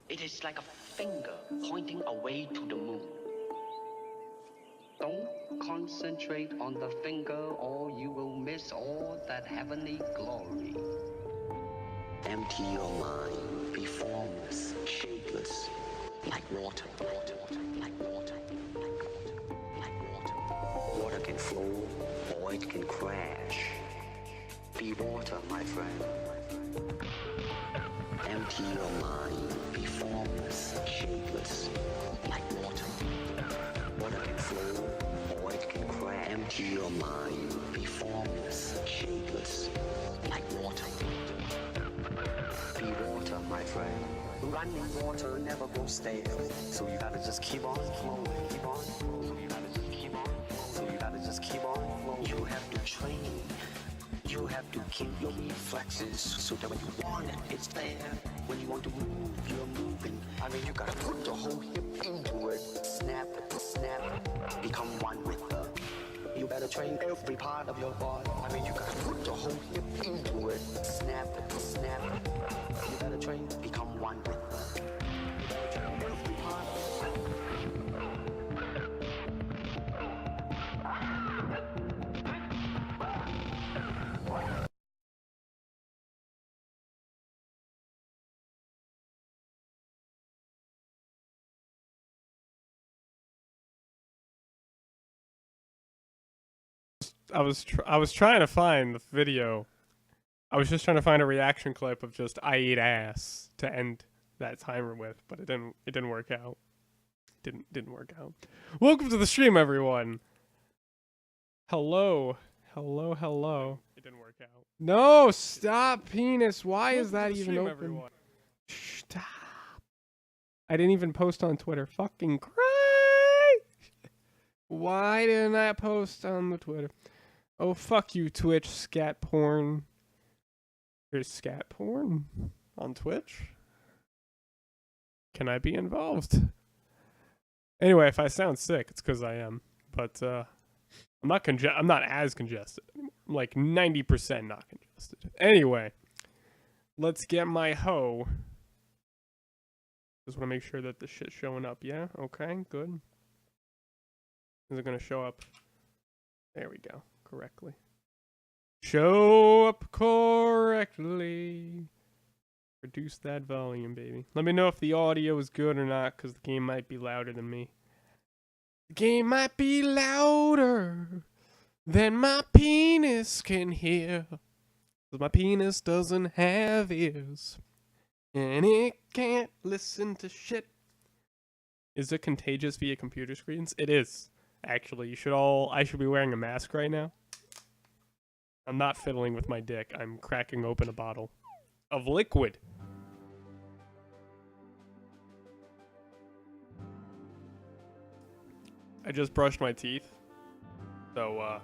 It is like a finger pointing away to the moon. Don't concentrate on the finger or you will miss all that heavenly glory. Empty your mind, be formless, shapeless, like water, like water, like water, like water, like water. Water can flow or it can crash. Be water, my friend. Empty your mind, be formless, shapeless, like water. Water can flow or it can crash. Empty your mind, be formless, shapeless, like water. Be water, my friend. Running water never goes stale, so you gotta just keep on flowing, keep on flowing. So you gotta just keep on flowing. So you gotta just keep on flowing. You have to train. You have to keep your reflexes so that when you want it, it's there. When you want to move, you're moving. I mean, you gotta put the whole hip into it. Snap, snap, become one with her. You better train every part of your body. I mean, you gotta put the whole hip into it. Snap, snap. You better train, become one with her. You better train every part of your body. I was trying to find the video. I was just trying to find a reaction clip of just I eat ass to end that timer with, but it didn't work out. Didn't work out. Welcome to the stream, everyone. Hello. It didn't work out. No, stop, penis. Why is that even open? Everyone. Stop. I didn't even post on Twitter. Fucking Christ. Why didn't I post on the Twitter? Oh, fuck you, Twitch, scat porn. There's scat porn on Twitch? Can I be involved? Anyway, if I sound sick, it's because I am. But, I'm not as congested anymore. I'm like 90% not congested. Anyway, let's get my hoe. Just want to make sure that the shit's showing up, yeah? Okay, good. Is it going to show up? There we go. Correctly. Show up correctly. Reduce that volume, baby. Let me know if the audio is good or not, because the game might be louder than me. The game might be louder than my penis can hear. Because my penis doesn't have ears. And it can't listen to shit. Is it contagious via computer screens? It is. Actually, I should be wearing a mask right now. I'm not fiddling with my dick. I'm cracking open a bottle of liquid. I just brushed my teeth. So,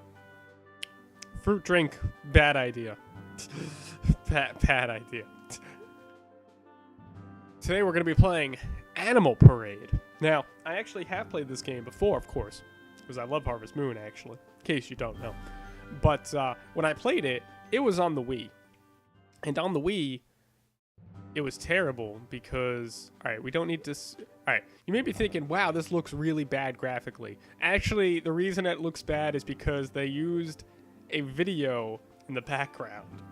fruit drink, bad idea. Bad idea. Today we're going to be playing Animal Parade. Now, I actually have played this game before, of course. Because I love Harvest Moon, actually. In case you don't know. But when I played it, it was on the Wii. And on the Wii, it was terrible because... Alright, we don't need to... Alright, you may be thinking, wow, this looks really bad graphically. Actually, the reason it looks bad is because they used a video in the background.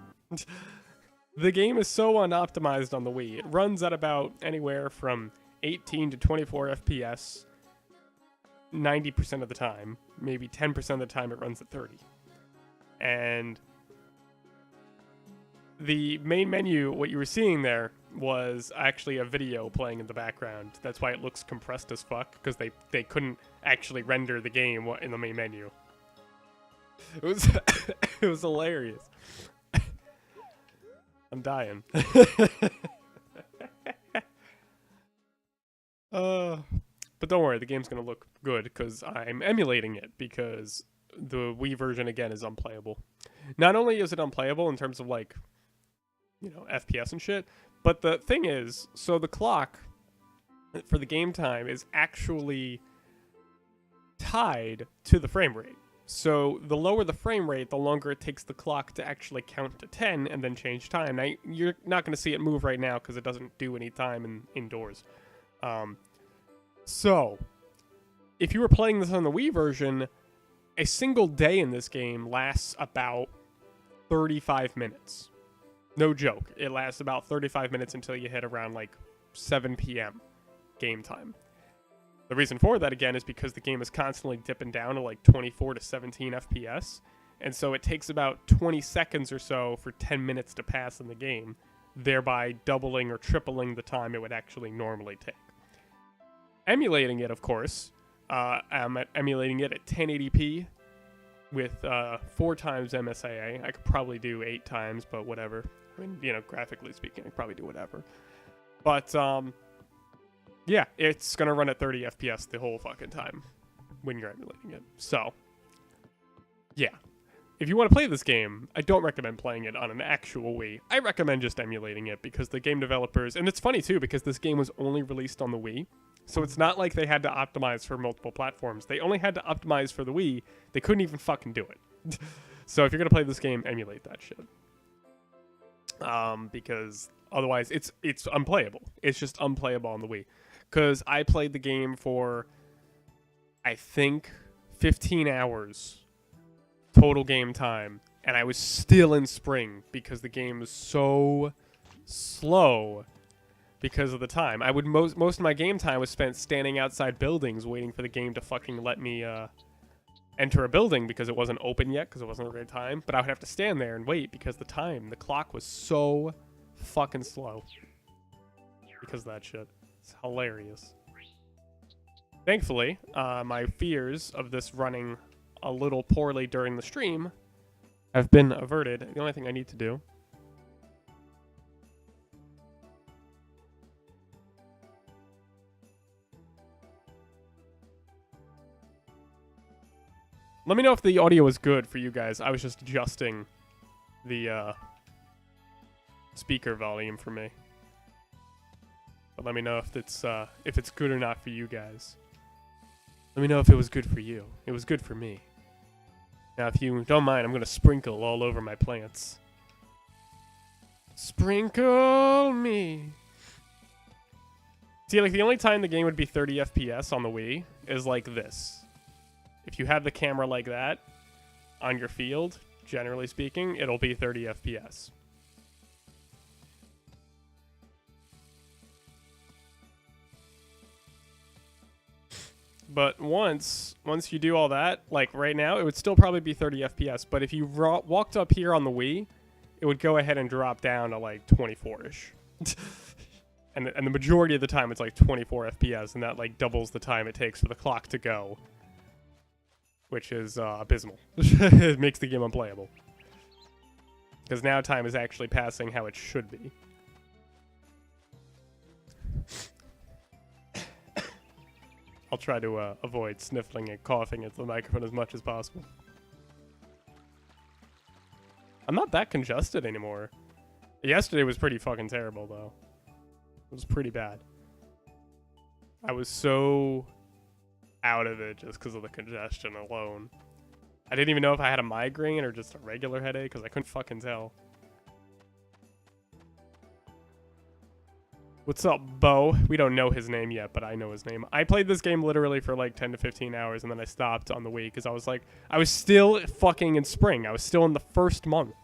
The game is so unoptimized on the Wii. It runs at about anywhere from 18 to 24 FPS. 90% of the time, maybe 10% of the time it runs at 30. And the main menu, what you were seeing there, was actually a video playing in the background. That's why it looks compressed as fuck, because they couldn't actually render the game in the main menu. It was it was hilarious. I'm dying. But don't worry, the game's going to look good because I'm emulating it because the Wii version, again, is unplayable. Not only is it unplayable in terms of, like, you know, FPS and shit, but the thing is, so the clock for the game time is actually tied to the frame rate. So the lower the frame rate, the longer it takes the clock to actually count to 10 and then change time. Now, you're not going to see it move right now because it doesn't do any time indoors. So, if you were playing this on the Wii version, a single day in this game lasts about 35 minutes. No joke. It lasts about 35 minutes until you hit around like 7 p.m. game time. The reason for that, again, is because the game is constantly dipping down to like 24 to 17 FPS. And so it takes about 20 seconds or so for 10 minutes to pass in the game, thereby doubling or tripling the time it would actually normally take. Emulating it, of course, I'm emulating it at 1080p with 4 times MSAA. I could probably do 8 times, but whatever. I mean, you know, graphically speaking, I could probably do whatever. But, yeah, it's going to run at 30 FPS the whole fucking time when you're emulating it. So, yeah. If you want to play this game, I don't recommend playing it on an actual Wii. I recommend just emulating it because the game developers... And it's funny, too, because this game was only released on the Wii. So it's not like they had to optimize for multiple platforms. They only had to optimize for the Wii. They couldn't even fucking do it. So if you're going to play this game, emulate that shit. Because otherwise, it's unplayable. It's just unplayable on the Wii. Because I played the game for, I think, 15 hours total game time, and I was still in spring because the game was so slow because of the time. I would most of my game time was spent standing outside buildings waiting for the game to fucking let me enter a building because it wasn't open yet because it wasn't a great time. But I would have to stand there and wait because the clock was so fucking slow because of that shit. It's hilarious. Thankfully, my fears of this running a little poorly during the stream have been averted. The only thing I need to do let me know if the audio is good for you guys. I was just adjusting the speaker volume for me. But let me know if it's good or not for you guys. Let me know if it was good for you. It was good for me. Now, if you don't mind, I'm going to sprinkle all over my plants. Sprinkle me. See, like, the only time the game would be 30 FPS on the Wii is like this. If you have the camera like that on your field, generally speaking, it'll be 30 FPS. But once you do all that, like right now, it would still probably be 30 FPS. But if you walked up here on the Wii, it would go ahead and drop down to like 24-ish. and the majority of the time, it's like 24 FPS, and that like doubles the time it takes for the clock to go, which is abysmal. It makes the game unplayable. Because now time is actually passing how it should be. I'll try to avoid sniffling and coughing into the microphone as much as possible. I'm not that congested anymore. Yesterday was pretty fucking terrible, though. It was pretty bad. I was so out of it just because of the congestion alone. I didn't even know if I had a migraine or just a regular headache because I couldn't fucking tell. What's up, Bo? We don't know his name yet, but I know his name. I played this game literally for like 10 to 15 hours, and then I stopped on the Wii because I was like, I was still fucking in spring. I was still in the first month.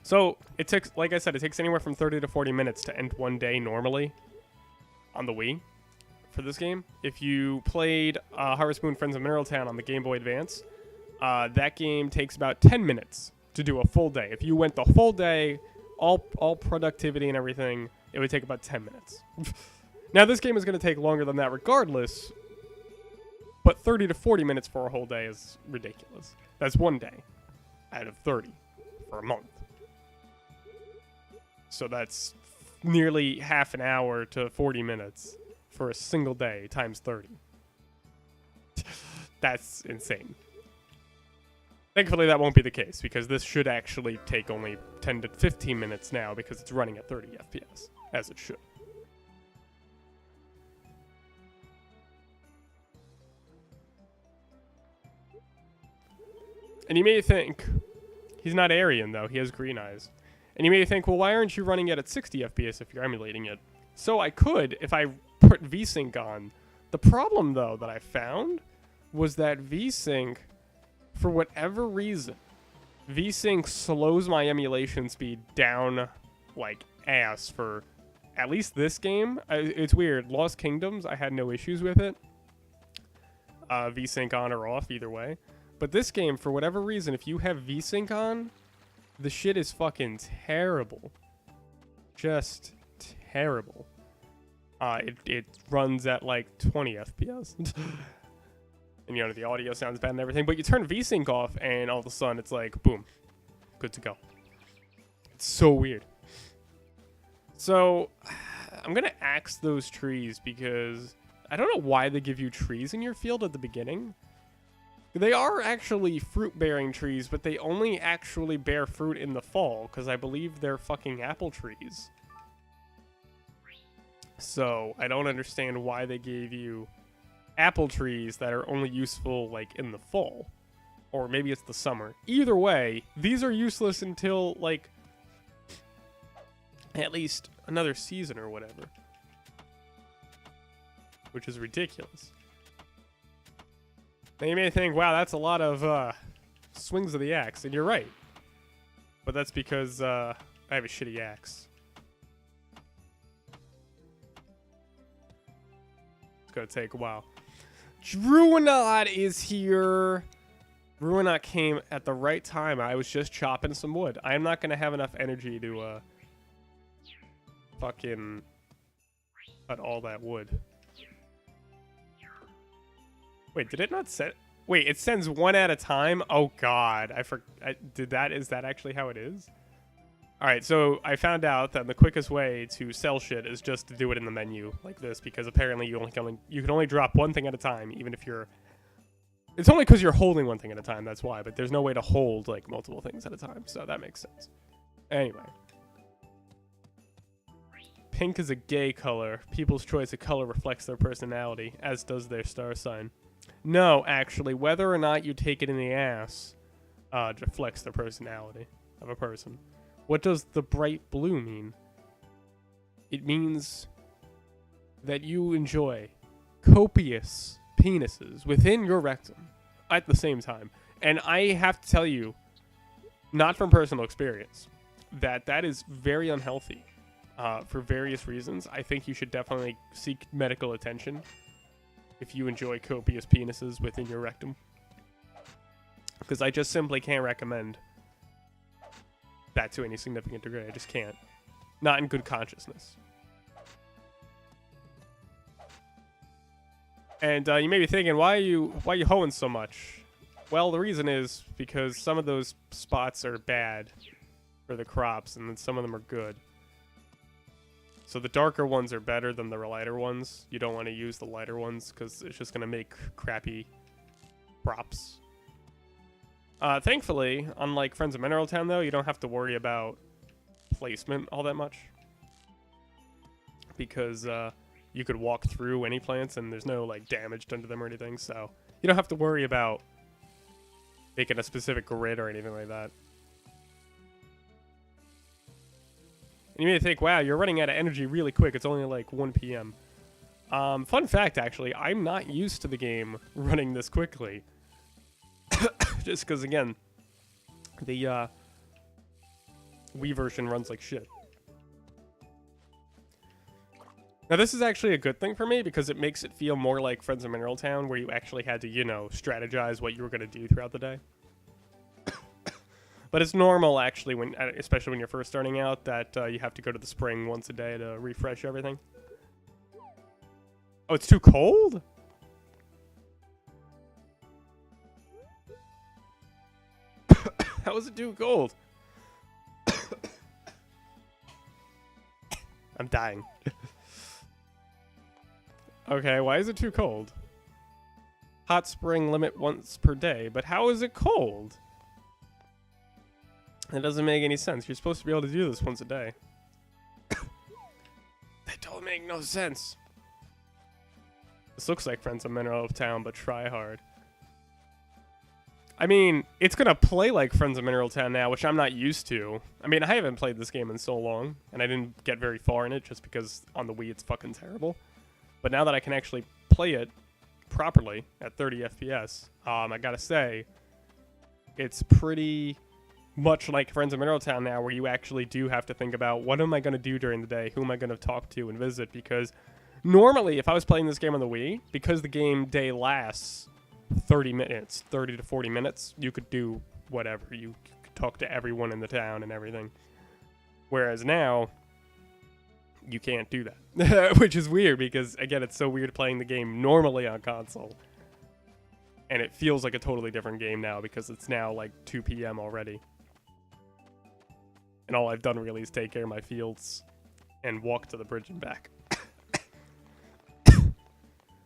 So, it takes, like I said, it takes anywhere from 30 to 40 minutes to end one day normally on the Wii for this game. If you played Harvest Moon Friends of Mineral Town on the Game Boy Advance, that game takes about 10 minutes to do a full day. If you went the full day, all productivity and everything, it would take about 10 minutes. Now, this game is going to take longer than that regardless, but 30 to 40 minutes for a whole day is ridiculous. That's one day out of 30 for a month. So that's nearly half an hour to 40 minutes for a single day times 30. That's insane. Thankfully, that won't be the case, because this should actually take only 10 to 15 minutes now, because it's running at 30 FPS, as it should. And you may think, he's not Aryan though, he has green eyes. And you may think, well, why aren't you running it at 60 FPS if you're emulating it? So I could if I put VSync on. The problem though that I found was that VSync, for whatever reason, VSync slows my emulation speed down like ass for at least this game. It's weird. Lost Kingdoms, I had no issues with it. VSync on or off, either way. But this game, for whatever reason, if you have VSync on, the shit is fucking terrible. Just terrible. It runs at like 20 FPS. And, you know, the audio sounds bad and everything. But you turn VSync off, and all of a sudden, it's like, boom. Good to go. It's so weird. So, I'm going to axe those trees because I don't know why they give you trees in your field at the beginning. They are actually fruit-bearing trees, but they only actually bear fruit in the fall because I believe they're fucking apple trees. So, I don't understand why they gave you apple trees that are only useful, like, in the fall. Or maybe it's the summer. Either way, these are useless until, like, at least another season or whatever. Which is ridiculous. Now you may think, wow, that's a lot of swings of the axe. And you're right. But that's because I have a shitty axe. It's gonna take a while. Druinod is here. Druinod came at the right time. I was just chopping some wood. I am not going to have enough energy to fucking cut all that wood. Wait, did it not set? Wait, it sends one at a time? Oh god, is that actually how it is? Alright, so I found out that the quickest way to sell shit is just to do it in the menu like this, because apparently you can only drop one thing at a time, even if you're... It's only because you're holding one thing at a time, that's why, but there's no way to hold, like, multiple things at a time, so that makes sense. Anyway. Pink is a gay color. People's choice of color reflects their personality, as does their star sign. No, actually, whether or not you take it in the ass reflects the personality of a person. What does the bright blue mean? It means that you enjoy copious penises within your rectum at the same time. And I have to tell you, not from personal experience, that is very unhealthy for various reasons. I think you should definitely seek medical attention if you enjoy copious penises within your rectum. Because I just simply can't recommend that to any significant degree. I just can't. Not in good consciousness. And you may be thinking, why are you hoeing so much? Well, the reason is because some of those spots are bad for the crops, and then some of them are good. So the darker ones are better than the lighter ones. You don't want to use the lighter ones because it's just going to make crappy crops. Thankfully, unlike Friends of Mineral Town, though, you don't have to worry about placement all that much. Because you could walk through any plants and there's no like damage done to them or anything, so you don't have to worry about making a specific grid or anything like that. And you may think, wow, you're running out of energy really quick. It's only like 1 p.m. Fun fact, actually, I'm not used to the game running this quickly. Just because, again, the Wii version runs like shit. Now, this is actually a good thing for me because it makes it feel more like Friends of Mineral Town, where you actually had to, you know, strategize what you were going to do throughout the day. But it's normal, actually, especially when you're first starting out, that you have to go to the spring once a day to refresh everything. Oh, it's too cold? How is it too cold? I'm dying. Okay, why is it too cold? Hot spring limit once per day, but how is it cold? It doesn't make any sense. You're supposed to be able to do this once a day. That don't make no sense. This looks like Friends of Mineral Town, but try hard. I mean, it's gonna play like Friends of Mineral Town now, which I'm not used to. I mean, I haven't played this game in so long, and I didn't get very far in it just because on the Wii it's fucking terrible. But now that I can actually play it properly at 30 FPS, I gotta say, it's pretty much like Friends of Mineral Town now, where you actually do have to think about, what am I gonna do during the day? Who am I gonna talk to and visit? Because normally, if I was playing this game on the Wii, because the game day lasts 30 minutes, 30 to 40 minutes, you could do whatever. You could talk to everyone in the town and everything. Whereas now, you can't do that. Which is weird because, again, it's so weird playing the game normally on console. And it feels like a totally different game now because it's now like 2 p.m. already. And all I've done really is take care of my fields and walk to the bridge and back.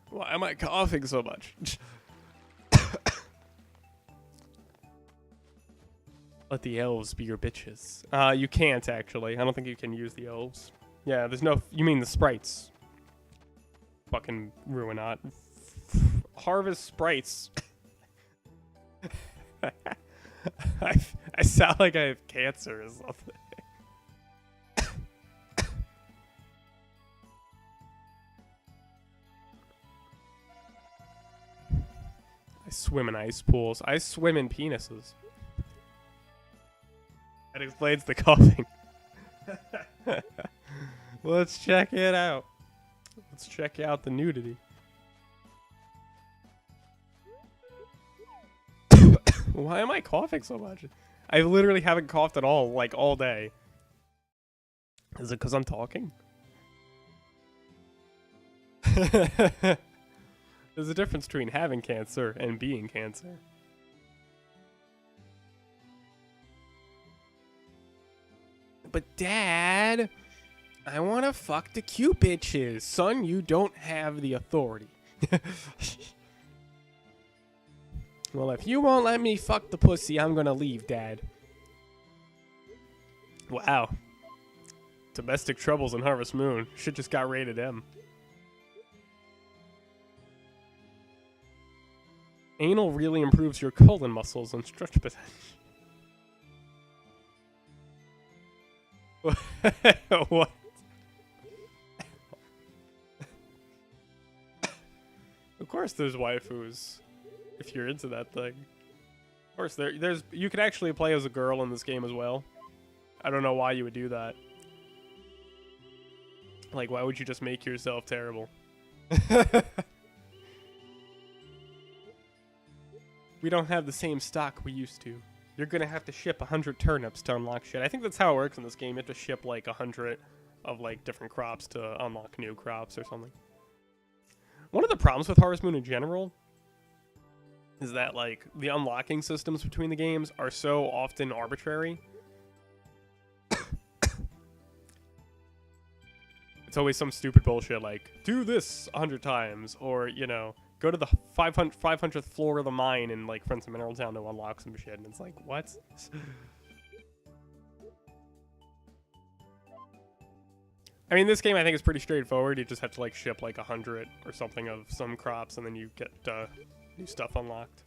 Why am I coughing so much? Let the elves be your bitches. You can't, actually. I don't think you can use the elves. Yeah, there's no... You mean the sprites. Fucking Ruinot. Harvest sprites. I sound like I have cancer or something. I swim in ice pools. I swim in penises. That explains the coughing. Let's check it out. Let's check out the nudity. Why am I coughing so much? I literally haven't coughed at all, like, all day. Is it because I'm talking? There's a difference between having cancer and being cancer. But Dad, I want to fuck the cute bitches. Son, you don't have the authority. Well, if you won't let me fuck the pussy, I'm gonna leave, Dad. Wow. Domestic troubles in Harvest Moon. Shit just got rated M. Anal really improves your colon muscles and stretch potential. What? Of course there's waifus, if you're into that thing. Of course, there's you can actually play as a girl in this game as well. I don't know why you would do that. Like, why would you just make yourself terrible? We don't have the same stock we used to. You're gonna have to ship 100 turnips to unlock shit. I think that's how it works in this game. You have to ship like 100 of like different crops to unlock new crops or something. One of the problems with Harvest Moon in general is that like the unlocking systems between the games are so often arbitrary. It's always some stupid bullshit like, do this 100 times, or, you know, go to the 500th floor of the mine in, like, Friends of Mineral Town to unlock some shit. And it's like, what? I mean, this game, I think, is pretty straightforward. You just have to, like, ship, like, 100 or something of some crops, and then you get new stuff unlocked.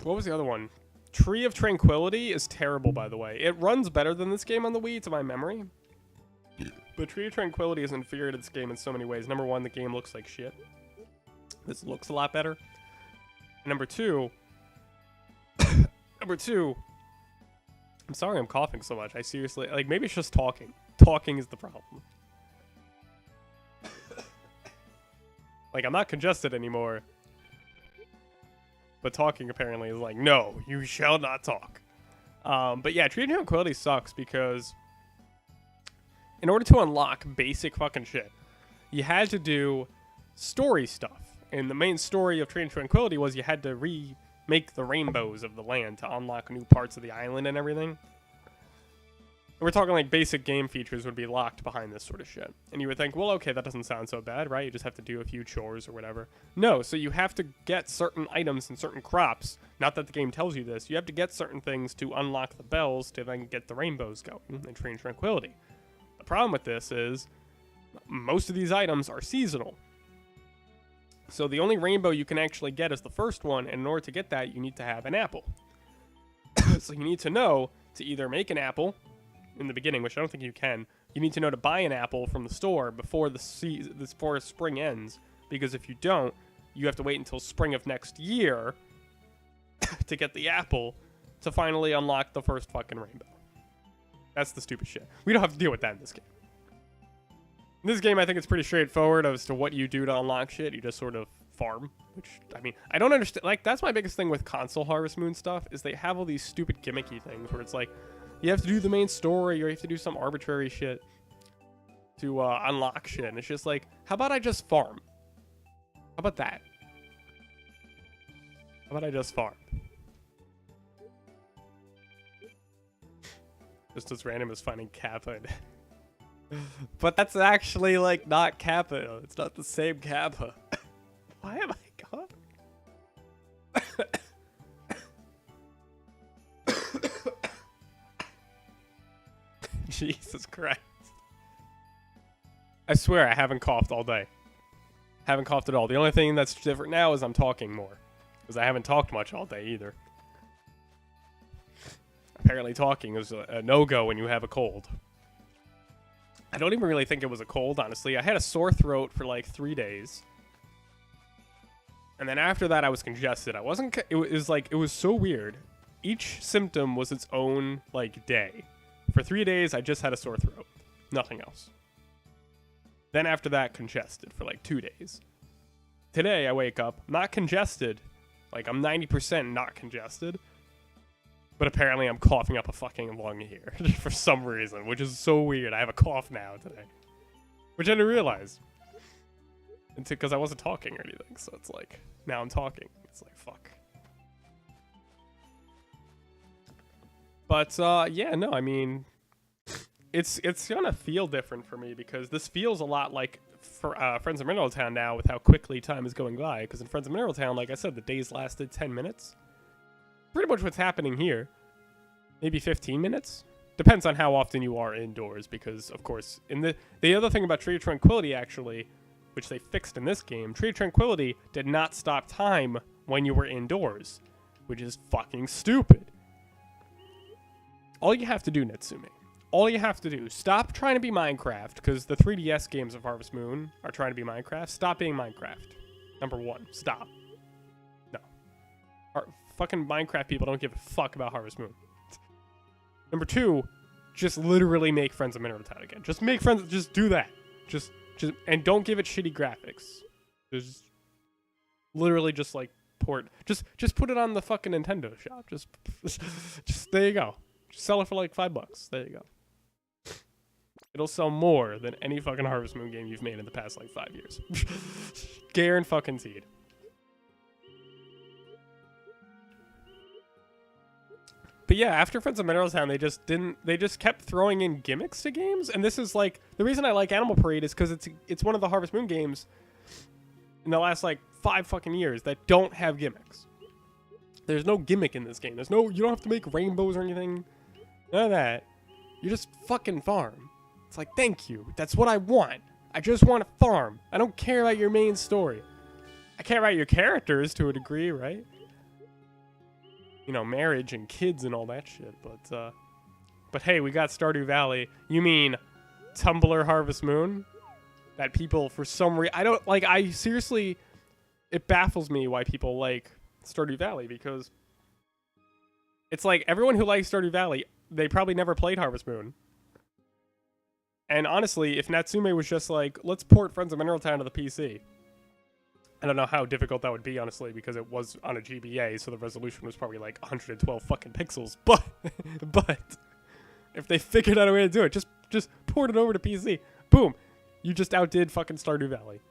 What was the other one? Tree of Tranquility is terrible, by the way. It runs better than this game on the Wii, to my memory. But Tree of Tranquility is inferior to this game in so many ways. Number one, the game looks like shit. This looks a lot better. And number two, I'm sorry I'm coughing so much. I seriously, like, maybe it's just talking. Talking is the problem. Like, I'm not congested anymore. But talking apparently is like, no, you shall not talk. But yeah, Tree of Tranquility sucks because in order to unlock basic fucking shit, you had to do story stuff. And the main story of Tree of Tranquility was you had to remake the rainbows of the land to unlock new parts of the island and everything. And we're talking like basic game features would be locked behind this sort of shit. And you would think, well, okay, that doesn't sound so bad, right? You just have to do a few chores or whatever. No, so you have to get certain items and certain crops. Not that the game tells you this. You have to get certain things to unlock the bells to then get the rainbows going in Tree of Tranquility. The problem with this is most of these items are seasonal. So the only rainbow you can actually get is the first one, and in order to get that, you need to have an apple. So you need to know to either make an apple in the beginning, which I don't think you can. You need to know to buy an apple from the store before before spring ends, because if you don't, you have to wait until spring of next year to get the apple to finally unlock the first fucking rainbow. That's the stupid shit. We don't have to deal with that in this game. In this game, I think it's pretty straightforward as to what you do to unlock shit. You just sort of farm, which, I mean, I don't understand. Like, that's my biggest thing with console Harvest Moon stuff, is they have all these stupid gimmicky things where it's like, you have to do the main story, or you have to do some arbitrary shit to unlock shit. And it's just like, how about I just farm? How about that? How about I just farm? Just as random as finding Kappa. But that's actually, like, not Kappa. It's not the same Kappa. Why am I gone? Jesus Christ. I swear I haven't coughed all day. Haven't coughed at all. The only thing that's different now is I'm talking more. Because I haven't talked much all day either. Apparently talking is a no-go when you have a cold. I don't even really think it was a cold, honestly. I had a sore throat for like 3 days. And then after that, I was congested. I wasn't... It was like... It was so weird. Each symptom was its own, like, day. For 3 days, I just had a sore throat. Nothing else. Then after that, congested for like 2 days. Today, I wake up, not congested. Like, I'm 90% not congested. But apparently I'm coughing up a fucking lung here for some reason, which is so weird. I have a cough now today. Which I didn't realize. Because I wasn't talking or anything, so it's like, now I'm talking. It's like, fuck. But, yeah, no, I mean, it's gonna feel different for me, because this feels a lot like for Friends of Mineral Town now, with how quickly time is going by. Because in Friends of Mineral Town, like I said, the days lasted 10 minutes. Pretty much what's happening here. Maybe 15 minutes? Depends on how often you are indoors, because, of course, in the other thing about Tree of Tranquility, actually, which they fixed in this game, Tree of Tranquility did not stop time when you were indoors, which is fucking stupid. All you have to do, Natsume, all you have to do, stop trying to be Minecraft, because the 3DS games of Harvest Moon are trying to be Minecraft. Stop being Minecraft. Number one, stop. No. Fucking Minecraft people don't give a fuck about Harvest Moon. Number two, just literally make Friends of Mineral Town again. Just make Friends, just do that. Just, and don't give it shitty graphics. Just, literally just like just put it on the fucking Nintendo shop. Just, there you go. Just sell it for like $5. There you go. It'll sell more than any fucking Harvest Moon game you've made in the past like 5 years. Guaranteed. But yeah, after Friends of Mineral Town, they just kept throwing in gimmicks to games, and this is like, the reason I like Animal Parade is because it's one of the Harvest Moon games in the last like 5 fucking years that don't have gimmicks. There's no gimmick in this game. You don't have to make rainbows or anything. None of that. You just fucking farm. It's like, thank you. That's what I want. I just want to farm. I don't care about your main story. I care about your characters to a degree, right? You know, marriage and kids and all that shit, but hey, we got Stardew Valley. You mean Tumblr Harvest Moon? That people, for some reason, I seriously, it baffles me why people like Stardew Valley, because it's like, everyone who likes Stardew Valley, they probably never played Harvest Moon. And honestly, if Natsume was just like, let's port Friends of Mineral Town to the PC, I don't know how difficult that would be, honestly, because it was on a GBA, so the resolution was probably like 112 fucking pixels. But if they figured out a way to do it, just port it over to PC. Boom. You just outdid fucking Stardew Valley.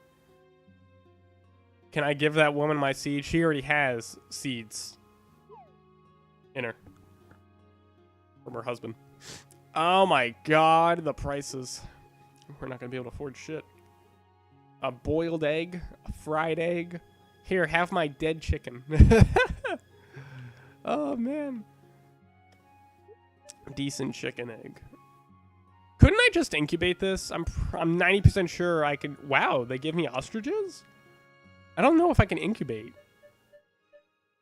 Can I give that woman my seed? She already has seeds in her. From her husband. Oh my god, the prices. We're not going to be able to afford shit. A boiled egg, a fried egg. Here, have my dead chicken. Oh, man. Decent chicken egg. Couldn't I just incubate this? I'm 90% sure I could... Wow, they give me ostriches? I don't know if I can incubate.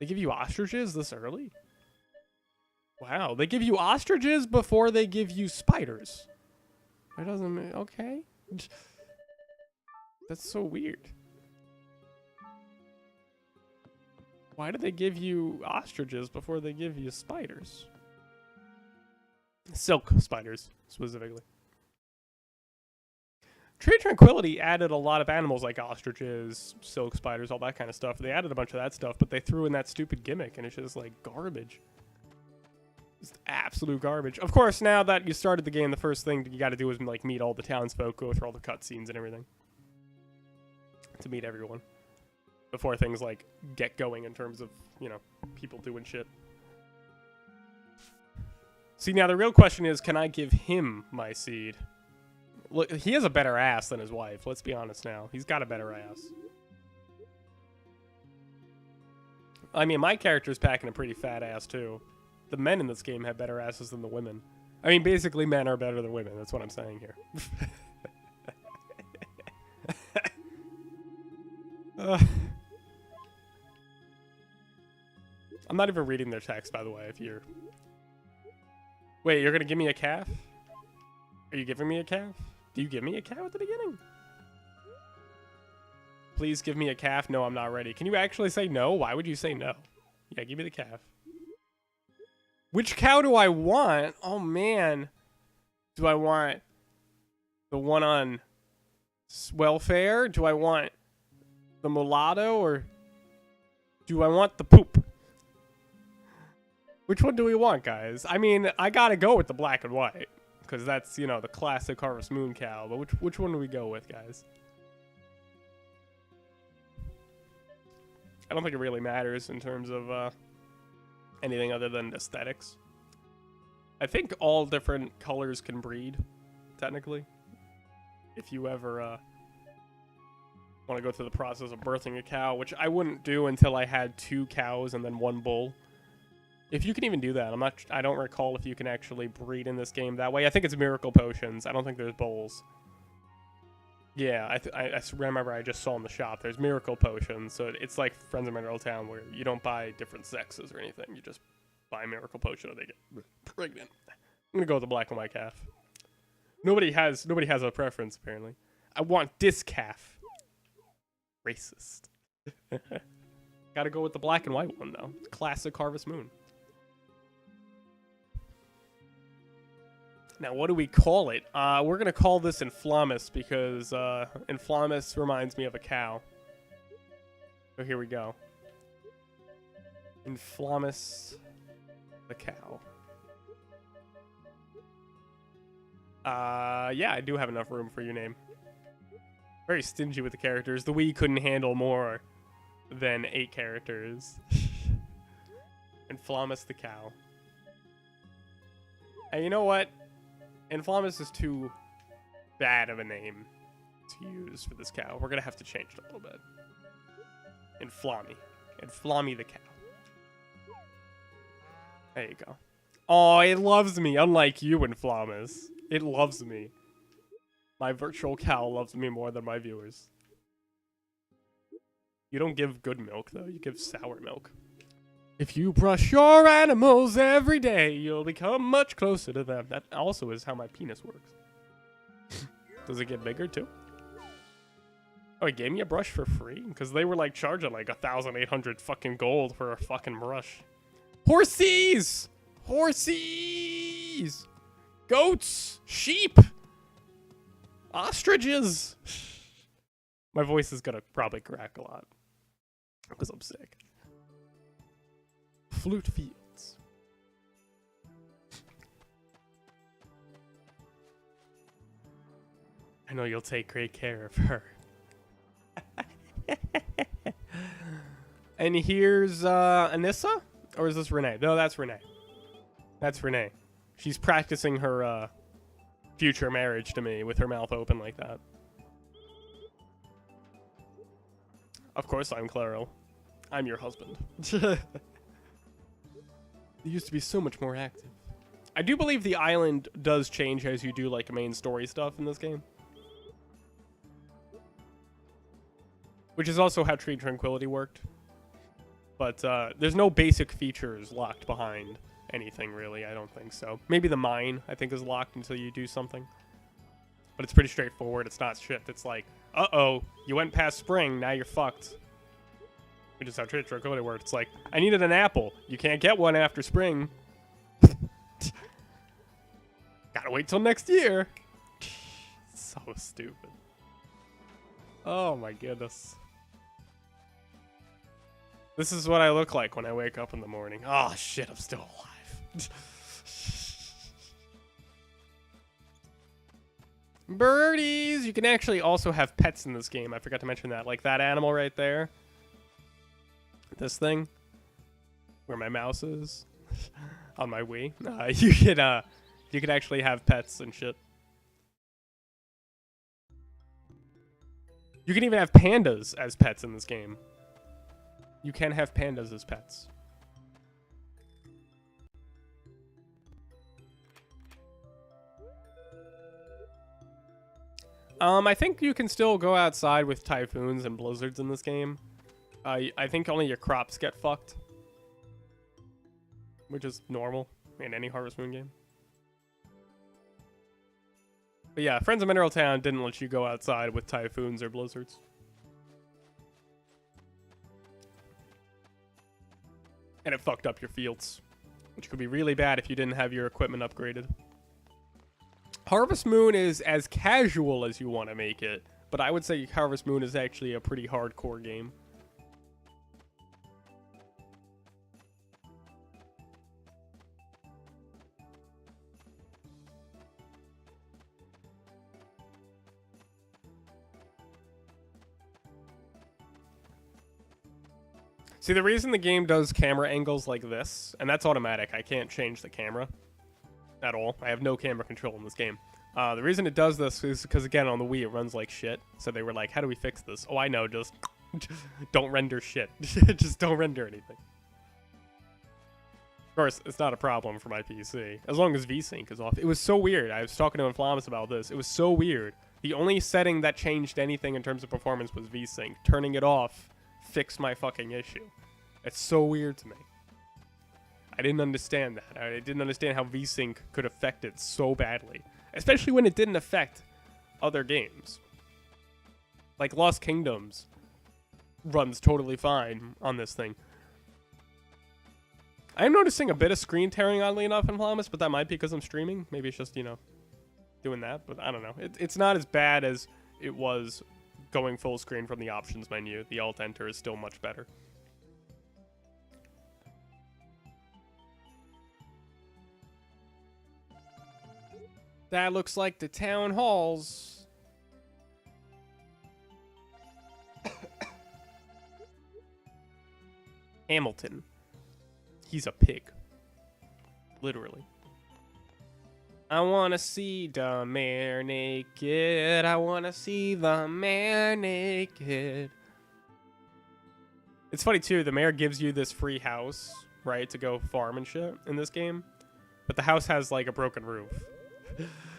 They give you ostriches this early? Wow, they give you ostriches before they give you spiders. It doesn't... Okay. That's so weird. Why do they give you ostriches before they give you spiders? Silk spiders, specifically. Tree Tranquility added a lot of animals like ostriches, silk spiders, all that kind of stuff. They added a bunch of that stuff, but they threw in that stupid gimmick, and it's just like garbage. Just absolute garbage. Of course, now that you started the game, the first thing you got to do is like meet all the townsfolk, go through all the cutscenes and everything. To meet everyone. Before things like get going in terms of, you know, people doing shit. See, now the real question is, can I give him my seed? Look, he has a better ass than his wife. Let's be honest now. He's got a better ass. I mean, my character's packing a pretty fat ass, too. The men in this game have better asses than the women. I mean, basically, men are better than women. That's what I'm saying here. I'm not even reading their text, by the way, if you're... Wait, you're gonna give me a calf? Are you giving me a calf? Do you give me a calf at the beginning? Please give me a calf. No, I'm not ready. Can you actually say no? Why would you say no? Yeah, give me the calf. Which cow do I want? Oh, man. Do I want the one on welfare? Do I want the mulatto? Or do I want the poop? Which one do we want, guys? I mean, I gotta go with the black and white. Because that's, you know, the classic Harvest Moon cow. But which one do we go with, guys? I don't think it really matters in terms of anything other than aesthetics. I think all different colors can breed, technically. If you ever want to go through the process of birthing a cow, which I wouldn't do until I had 2 cows and then 1 bull. If you can even do that, I don't recall if you can actually breed in this game that way. I think it's miracle potions. I don't think there's bulls. Yeah, I remember I just saw in the shop, there's miracle potions. So it's like Friends of Mineral Town where you don't buy different sexes or anything. You just buy a miracle potion or they get pregnant. I'm gonna go with the black and white calf. Nobody has a preference, apparently. I want this calf. Racist. Gotta go with the black and white one, though. It's classic Harvest Moon. Now, what do we call it? We're going to call this Inflamus because Inflamus reminds me of a cow. So here we go. Inflamus the cow. Yeah, I do have enough room for your name. Very stingy with the characters. The Wii couldn't handle more than 8 characters. Inflamus the cow. And you know what? Inflamus is too bad of a name to use for this cow. We're gonna have to change it a little bit. Inflami. Inflami the cow. There you go. Oh, it loves me, unlike you, Inflamus. It loves me. My virtual cow loves me more than my viewers. You don't give good milk, though. You give sour milk. If you brush your animals every day, you'll become much closer to them. That also is how my penis works. Does it get bigger, too? Oh, he gave me a brush for free? Because they were, like, charging, like, 1,800 fucking gold for a fucking brush. Horsies! Horsies! Goats! Sheep! Ostriches! My voice is gonna probably crack a lot. Because I'm sick. Flute fields. I know you'll take great care of her. And here's Anissa? Or is this Renee? No, that's Renee. That's Renee. She's practicing her future marriage to me with her mouth open like that. Of course I'm Cleril. I'm your husband. It used to be so much more active. I do believe the island does change as you do like main story stuff in this game. Which is also how Tree Tranquility worked. But there's no basic features locked behind anything, really. I don't think so. Maybe the mine, I think, is locked until you do something. But it's pretty straightforward. It's not shit. It's like, uh-oh, you went past spring, now you're fucked. Which is how Tree Tranquility worked. It's like, I needed an apple. You can't get one after spring. Gotta wait till next year. So stupid. Oh my goodness. This is what I look like when I wake up in the morning. Oh shit, I'm still alive. Birdies! You can actually also have pets in this game. I forgot to mention that. Like that animal right there. This thing. Where my mouse is. On my Wii. You could actually have pets and shit. You can even have pandas as pets in this game. You can have pandas as pets. I think you can still go outside with typhoons and blizzards in this game. I think only your crops get fucked. Which is normal in any Harvest Moon game. But yeah, Friends of Mineral Town didn't let you go outside with typhoons or blizzards. And it fucked up your fields, which could be really bad if you didn't have your equipment upgraded. Harvest Moon is as casual as you want to make it, but I would say Harvest Moon is actually a pretty hardcore game. See, the reason the game does camera angles like this, and that's automatic, I can't change the camera at all. I have no camera control in this game. The reason it does this is because, again, on the Wii, it runs like shit. So they were like, how do we fix this? Oh, I know, just don't render shit. Just don't render anything. Of course, it's not a problem for my PC, as long as VSync is off. It was so weird. I was talking to Inflamus about this. It was so weird. The only setting that changed anything in terms of performance was VSync. Turning it off fixed my fucking issue. It's so weird to me. I didn't understand that. I didn't understand how VSync could affect it so badly. Especially when it didn't affect other games. Like Lost Kingdoms runs totally fine on this thing. I'm noticing a bit of screen tearing, oddly enough, in Inflamus, but that might be because I'm streaming. Maybe it's just, you know, doing that, but I don't know. It's not as bad as it was going full screen from the options menu. The Alt-Enter is still much better. That looks like the town halls. Hamilton. He's a pig. Literally. I wanna see the mayor naked. I wanna see the mayor naked. It's funny too, the mayor gives you this free house, right, to go farm and shit in this game. But the house has like a broken roof.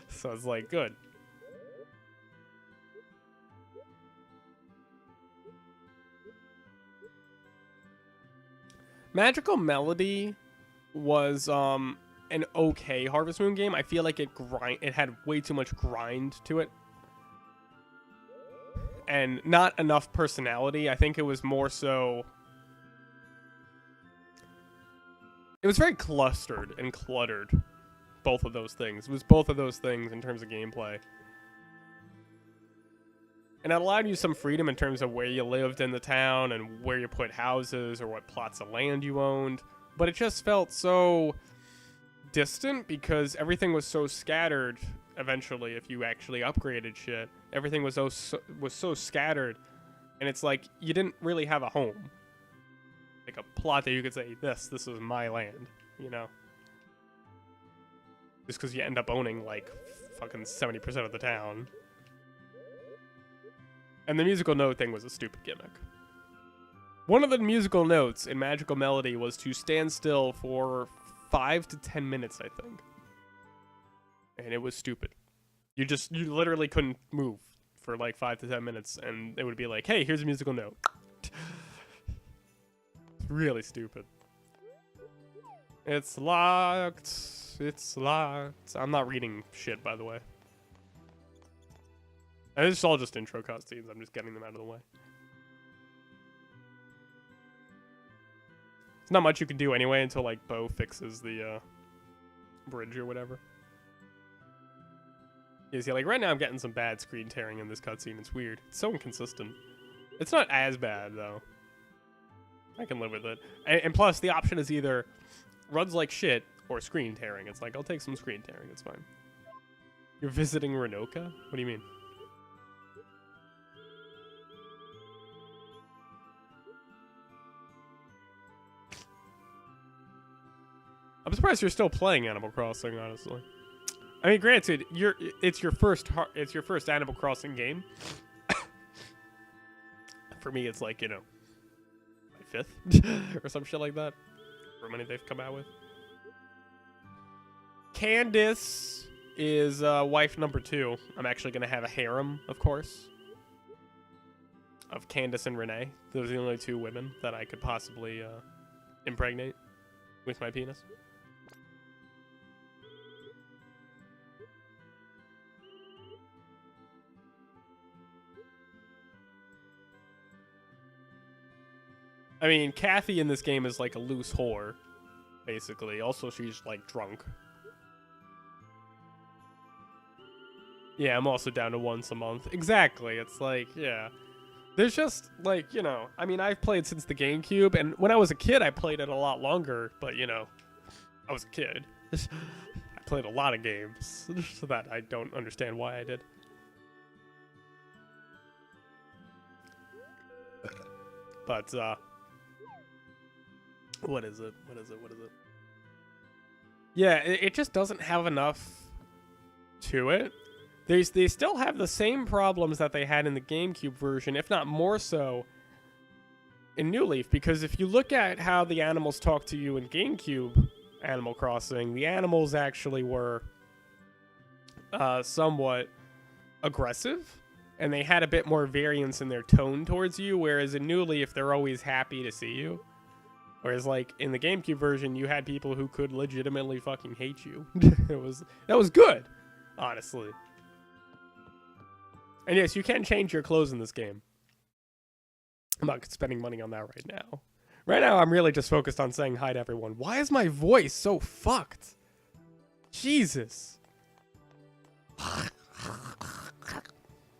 So it's like, good. Magical Melody was an okay Harvest Moon game. I feel like it had way too much grind to it. And not enough personality. I think it was more so... It was very clustered and cluttered. Both of those things. It was both of those things in terms of gameplay. And it allowed you some freedom in terms of where you lived in the town and where you put houses or what plots of land you owned. But it just felt so distant because everything was so scattered eventually if you actually upgraded shit. Everything was so scattered. And it's like you didn't really have a home. Like a plot that you could say, this is my land, you know? Just because you end up owning, like, fucking 70% of the town. And the musical note thing was a stupid gimmick. One of the musical notes in Magical Melody was to stand still for 5 to 10 minutes, I think. And it was stupid. You literally couldn't move for like 5 to 10 minutes, and it would be like, hey, here's a musical note. It's really stupid. It's locked. It's locked. I'm not reading shit, by the way. And it's all just intro cutscenes. I'm just getting them out of the way. There's not much you can do anyway until like Bo fixes the bridge or whatever. Yeah, see, like right now I'm getting some bad screen tearing in this cutscene. It's weird. It's so inconsistent. It's not as bad though. I can live with it. And plus the option is either runs like shit or screen tearing. It's like, I'll take some screen tearing. It's fine. You're visiting Renoka? What do you mean? I'm surprised you're still playing Animal Crossing, honestly. I mean, granted, it's your first Animal Crossing game. For me, it's like, you know, my 5th or some shit like that. For many they've come out with. Candace is wife number 2. I'm actually gonna have a harem, of course, of Candace and Renee. Those are the only 2 women that I could possibly impregnate with my penis. I mean, Kathy in this game is like a loose whore, basically. Also, she's like drunk. Yeah, I'm also down to once a month. Exactly. It's like, yeah. There's just, like, you know, I mean, I've played since the GameCube, and when I was a kid, I played it a lot longer, but, you know, I was a kid. I played a lot of games, so that I don't understand why I did. But, what is it? Yeah, it just doesn't have enough to it. They still have the same problems that they had in the GameCube version, if not more so, in New Leaf. Because if you look at how the animals talk to you in GameCube Animal Crossing, the animals actually were somewhat aggressive, and they had a bit more variance in their tone towards you, whereas in New Leaf, they're always happy to see you. Whereas, like, in the GameCube version, you had people who could legitimately fucking hate you. That was good, honestly. And yes, you can change your clothes in this game. I'm not spending money on that right now. Right now, I'm really just focused on saying hi to everyone. Why is my voice so fucked? Jesus.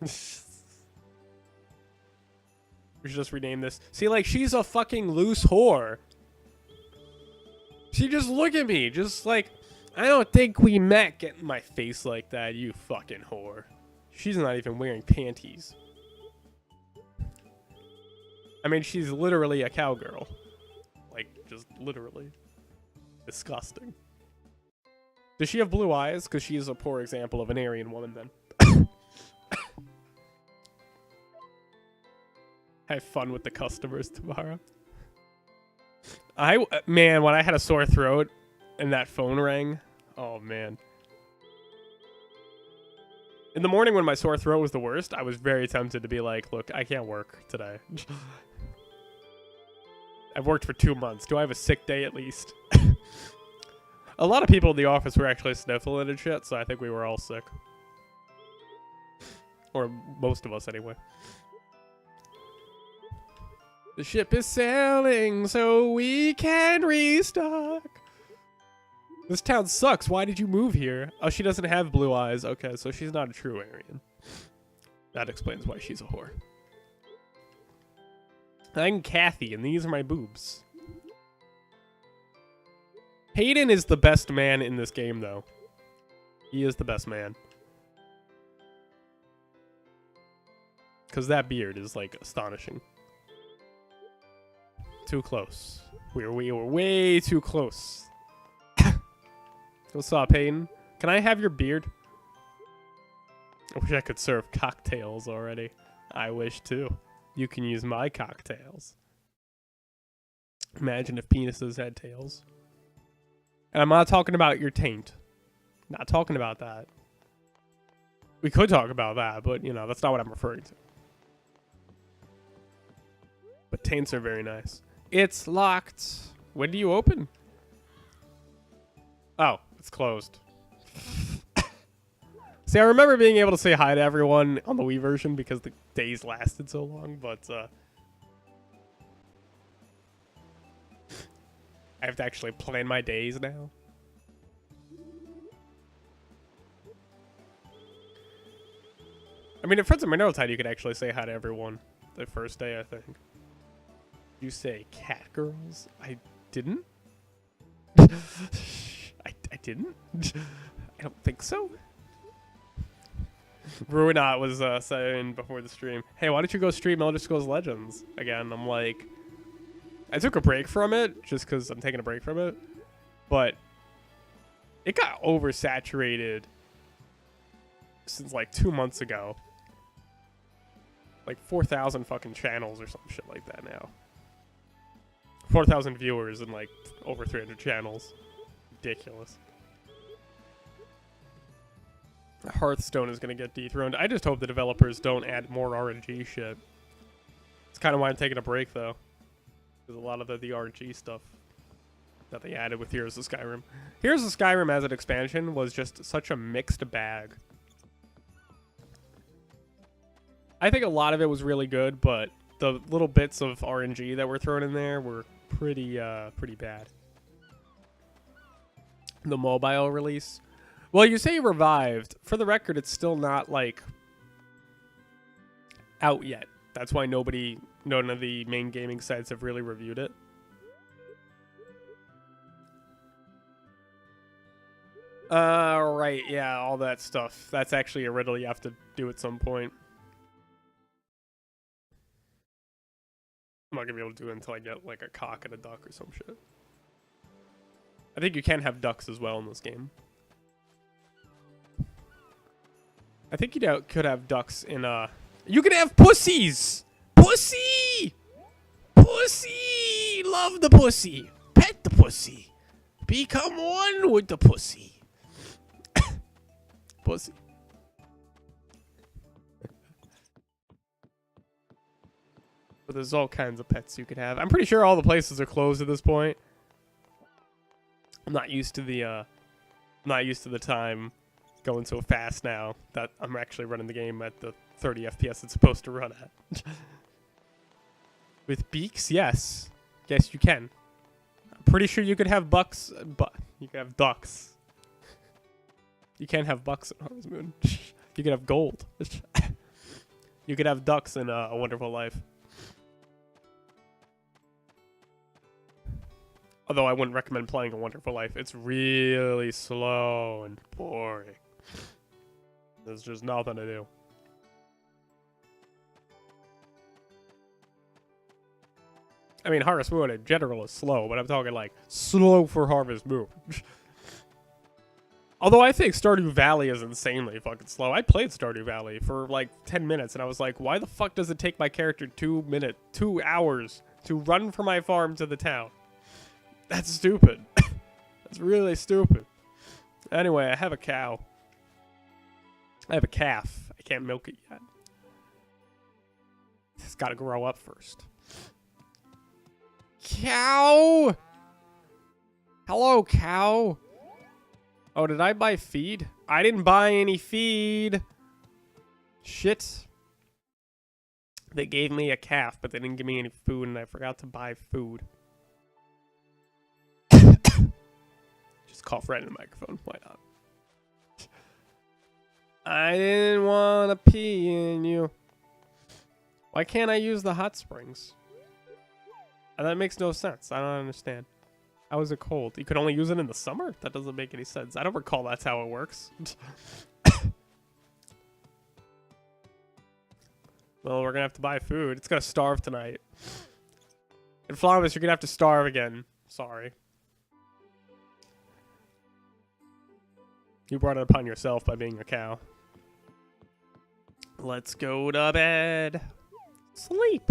We should just rename this. See, like, she's a fucking loose whore. She just look at me, just like, I don't think we met, getting my face like that, you fucking whore. She's not even wearing panties. I mean, she's literally a cowgirl. Like, just literally. Disgusting. Does she have blue eyes? Because she is a poor example of an Aryan woman, then. Have fun with the customers tomorrow. Man, when I had a sore throat and that phone rang, oh man. In the morning when my sore throat was the worst, I was very tempted to be like, look, I can't work today. I've worked for 2 months. Do I have a sick day at least? A lot of people in the office were actually sniffling and shit, so I think we were all sick. Or most of us anyway. The ship is sailing so we can restock. This town sucks. Why did you move here? Oh, she doesn't have blue eyes. Okay, so she's not a true Aryan. That explains why she's a whore. I'm Kathy, and these are my boobs. Hayden is the best man in this game, though. He is the best man. Because that beard is, like, astonishing. Too close. We were way too close. What's up, Hayden? Can I have your beard? I wish I could serve cocktails already. I wish too. You can use my cocktails. Imagine if penises had tails. And I'm not talking about your taint. Not talking about that. We could talk about that, but, you know, that's not what I'm referring to. But taints are very nice. It's locked. When do you open? Oh, it's closed. See, I remember being able to say hi to everyone on the Wii version because the days lasted so long, but, I have to actually plan my days now. I mean, in Friends of Mineral Tide, you could actually say hi to everyone the first day, I think. You say cat girls? I didn't? I didn't? I don't think so. Ruinat was saying before the stream, hey, why don't you go stream Elder Scrolls Legends again? I'm like, I took a break from it just because I'm taking a break from it, but it got oversaturated since like 2 months ago. Like 4,000 fucking channels or some shit like that now. 4,000 viewers and like over 300 channels. Ridiculous. Hearthstone is going to get dethroned. I just hope the developers don't add more RNG shit. It's kind of why I'm taking a break, though. Because a lot of the RNG stuff that they added with Heroes of Skyrim. Heroes of Skyrim as an expansion was just such a mixed bag. I think a lot of it was really good, but the little bits of RNG that were thrown in there were pretty bad. The mobile release. Well, you say revived. For the record, it's still not, like, out yet. That's why none of the main gaming sites have really reviewed it. Right, yeah, all that stuff. That's actually a riddle you have to do at some point. I'm not gonna be able to do it until I get, like, a cock and a duck or some shit. I think you can have ducks as well in this game. I think you could have ducks in, You can have pussies! Pussy! Pussy! Love the pussy! Pet the pussy! Become one with the pussy! Pussy. But there's all kinds of pets you could have. I'm pretty sure all the places are closed at this point. I'm not used to the time going so fast now that I'm actually running the game at the 30 FPS it's supposed to run at. With beaks, yes. Yes, you can. I'm pretty sure you could have bucks, but you could have ducks. You can't have bucks in Harvest Moon. You could have gold. You could have ducks in A Wonderful Life. Although I wouldn't recommend playing A Wonderful Life. It's really slow and boring. There's just nothing to do. I mean, Harvest Moon in general is slow, but I'm talking like slow for Harvest Moon. Although I think Stardew Valley is insanely fucking slow. I played Stardew Valley for like 10 minutes and I was like, why the fuck does it take my character 2 hours to run from my farm to the town? That's stupid. That's really stupid. Anyway, I have a cow. I have a calf. I can't milk it yet. It's got to grow up first. Cow! Hello, cow. Oh, did I buy feed? I didn't buy any feed. Shit. They gave me a calf, but they didn't give me any food, and I forgot to buy food. Just cough right in the microphone. Why not? I didn't want to pee in you. Why can't I use the hot springs? That makes no sense. I don't understand. How is it cold? You could only use it in the summer? That doesn't make any sense. I don't recall that's how it works. Well, we're gonna have to buy food. It's gonna starve tonight. And Flawless, you're gonna have to starve again. Sorry. You brought it upon yourself by being a cow. Let's go to bed. Sleep.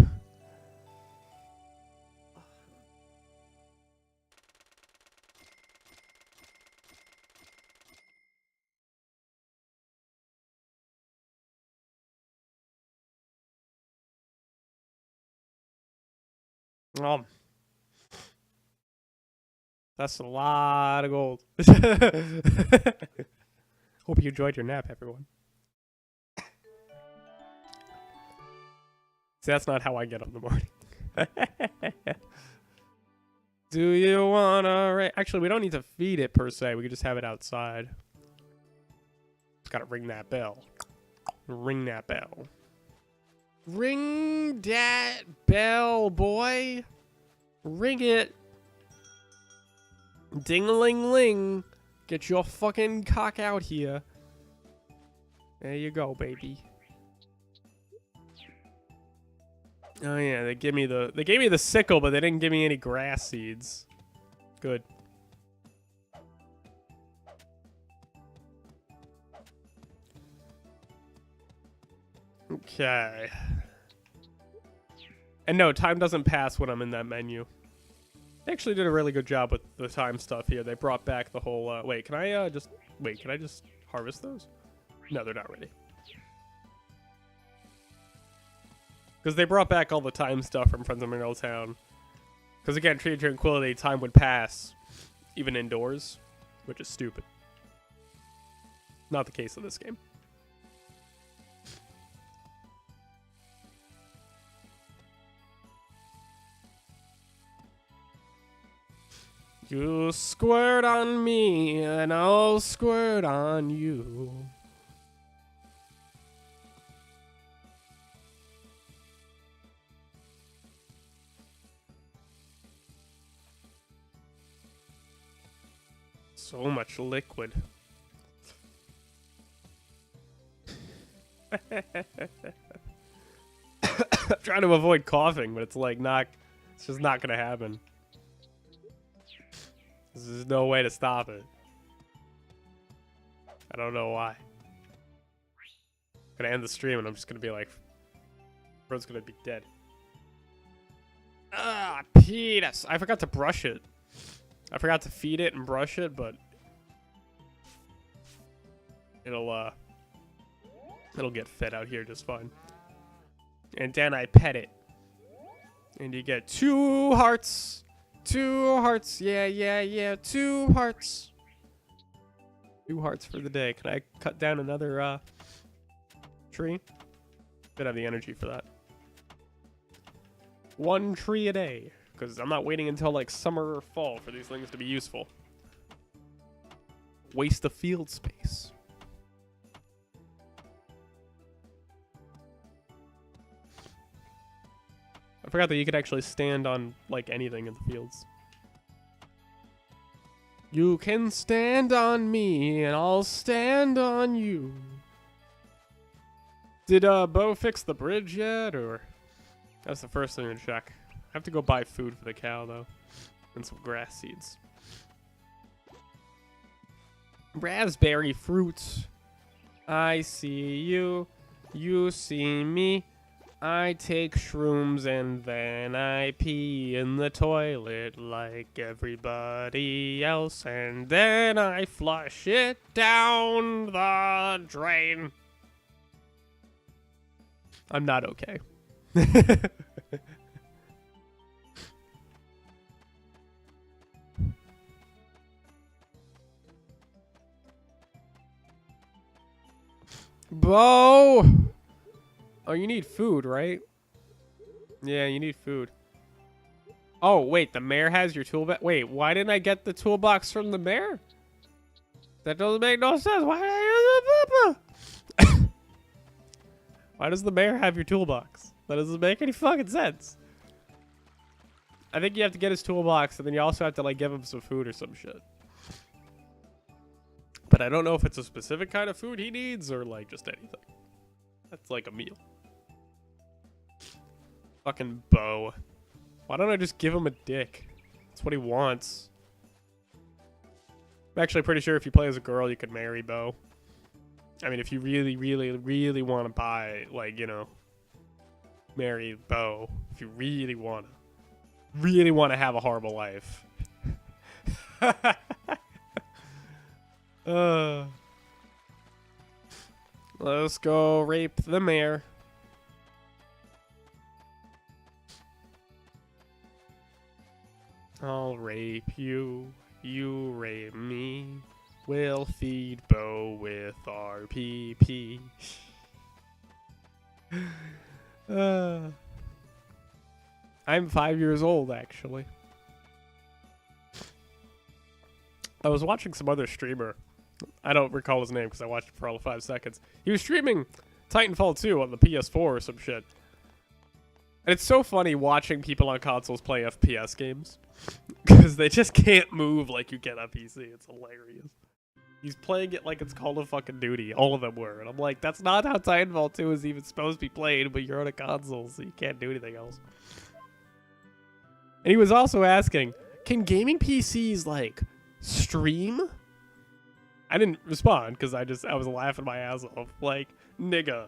That's a lot of gold. Hope you enjoyed your nap, everyone. See, that's not how I get up in the morning. Do you wanna... Actually, we don't need to feed it, per se. We could just have it outside. Just gotta ring that bell. Ring that bell. Ring that bell, boy. Ring it. Ding-a-ling-ling. Get your fucking cock out here. There you go, baby. Oh yeah, they gave me the sickle, but they didn't give me any grass seeds. Good. Okay. And no, time doesn't pass when I'm in that menu. They actually did a really good job with the time stuff here. They brought back the whole, wait, can I just harvest those? No, they're not ready. Because they brought back all the time stuff from Friends of Mineral Town. Because again, Tree of Tranquility, time would pass, even indoors, which is stupid. Not the case in this game. You squirt on me, and I'll squirt on you. So much liquid. I'm trying to avoid coughing, but it's like it's just not gonna happen. There's no way to stop it. I don't know why. I'm gonna end the stream and I'm just gonna be like, bro's gonna be dead. Ah, penis. I forgot to brush it. I forgot to feed it and brush it, but it'll get fed out here just fine. And then I pet it. And you get 2 hearts. 2 hearts. Yeah, 2 hearts. 2 hearts for the day. Can I cut down another tree? Don't have the energy for that. 1 tree a day. Because I'm not waiting until like summer or fall for these things to be useful. Waste of field space. I forgot that you could actually stand on like anything in the fields. You can stand on me and I'll stand on you. Did Bo fix the bridge yet, or? That's the first thing to check. I have to go buy food for the cow, though. And some grass seeds. Raspberry fruits. I see you. You see me. I take shrooms and then I pee in the toilet like everybody else. And then I flush it down the drain. I'm not okay. Bo! Oh, you need food, right? Yeah, you need food. Oh, wait, the mayor has your toolbox? Wait, why didn't I get the toolbox from the mayor? That doesn't make no sense. Why did I use a papa? Why does the mayor have your toolbox? That doesn't make any fucking sense. I think you have to get his toolbox, and then you also have to, like, give him some food or some shit. But I don't know if it's a specific kind of food he needs, or, like, just anything. That's like a meal. Fucking Bo. Why don't I just give him a dick? That's what he wants. I'm actually pretty sure if you play as a girl, you could marry Bo. I mean, if you really, really, really want to buy, like, you know, marry Bo. If you really want to have a horrible life. Let's go rape the mayor. I'll rape you, you rape me. We'll feed Bo with our PP. I'm 5 years old, actually. I was watching some other streamer. I don't recall his name because I watched it for all of 5 seconds. He was streaming Titanfall 2 on the PS4 or some shit. And it's so funny watching people on consoles play FPS games. Because they just can't move like you can on PC. It's hilarious. He's playing it like it's Call of fucking Duty. All of them were. And I'm like, that's not how Titanfall 2 is even supposed to be played, but you're on a console, so you can't do anything else. And he was also asking, can gaming PCs, like, stream? I didn't respond, because I was laughing my ass off. Like, nigga.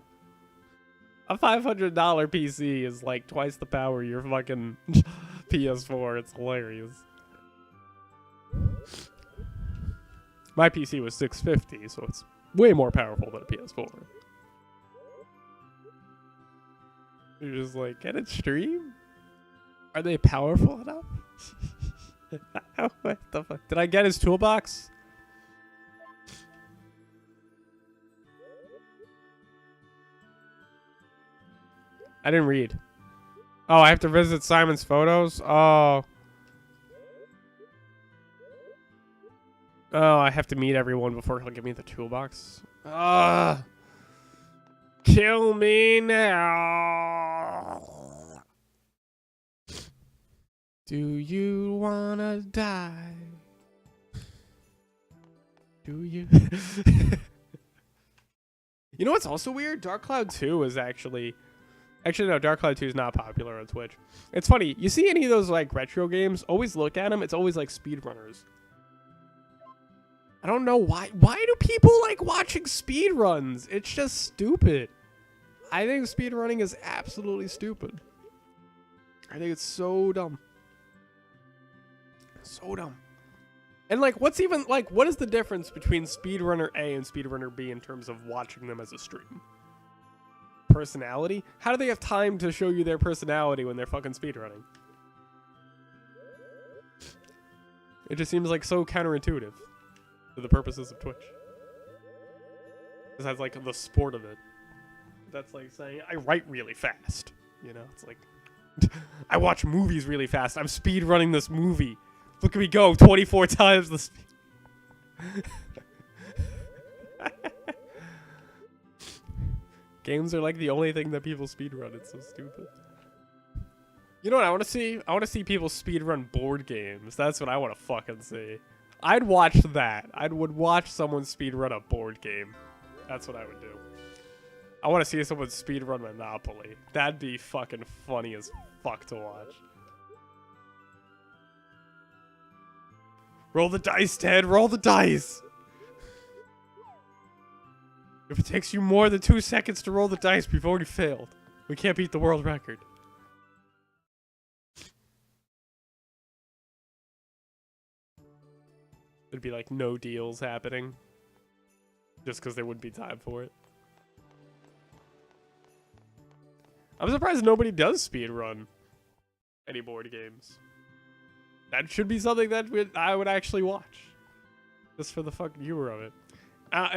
A $500 PC is, like, twice the power of your fucking PS4. It's hilarious. My PC was $650, so it's way more powerful than a PS4. You're just like, can it stream? Are they powerful enough? What the fuck? Did I get his toolbox? I didn't read. Oh, I have to visit Simon's photos? Oh. Oh, I have to meet everyone before he'll give me the toolbox. Kill me now. Do you wanna die? Do you? You know what's also weird? Dark Cloud 2 is actually no, Dark Cloud 2 is not popular on Twitch. It's funny. You see any of those like retro games? Always look at them. It's always like speedrunners. I don't know why. Why do people like watching speedruns? It's just stupid. I think speedrunning is absolutely stupid. I think it's so dumb. So dumb. And like, what's even like, what is the difference between speedrunner A and speedrunner B in terms of watching them as a stream? Personality? How do they have time to show you their personality when they're fucking speedrunning? It just seems like so counterintuitive to the purposes of Twitch. This has like the sport of it. That's like saying, I write really fast. You know, it's like, I watch movies really fast. I'm speedrunning this movie. Look at me go 24 times the speed. Games are like the only thing that people speedrun. It's so stupid. You know what I want to see? I want to see people speedrun board games. That's what I want to fucking see. I'd watch that. I would watch someone speedrun a board game. That's what I would do. I want to see someone speedrun Monopoly. That'd be fucking funny as fuck to watch. Roll the dice, Ted. Roll the dice. If it takes you more than 2 seconds to roll the dice, we've already failed. We can't beat the world record. There'd be like no deals happening. Just because there wouldn't be time for it. I'm surprised nobody does speedrun any board games. That should be something that I would actually watch. Just for the fucking humor of it.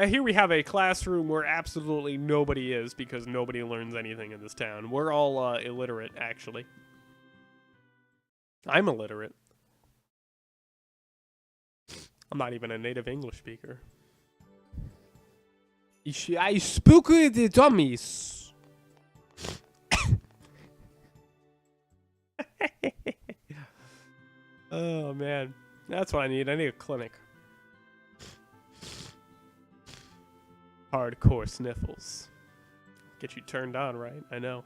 Here we have a classroom where absolutely nobody is because nobody learns anything in this town. We're all illiterate, actually. I'm illiterate. I'm not even a native English speaker. I speak with the dummies. Oh, man. That's what I need. I need a clinic. Hardcore sniffles. Get you turned on, right? I know.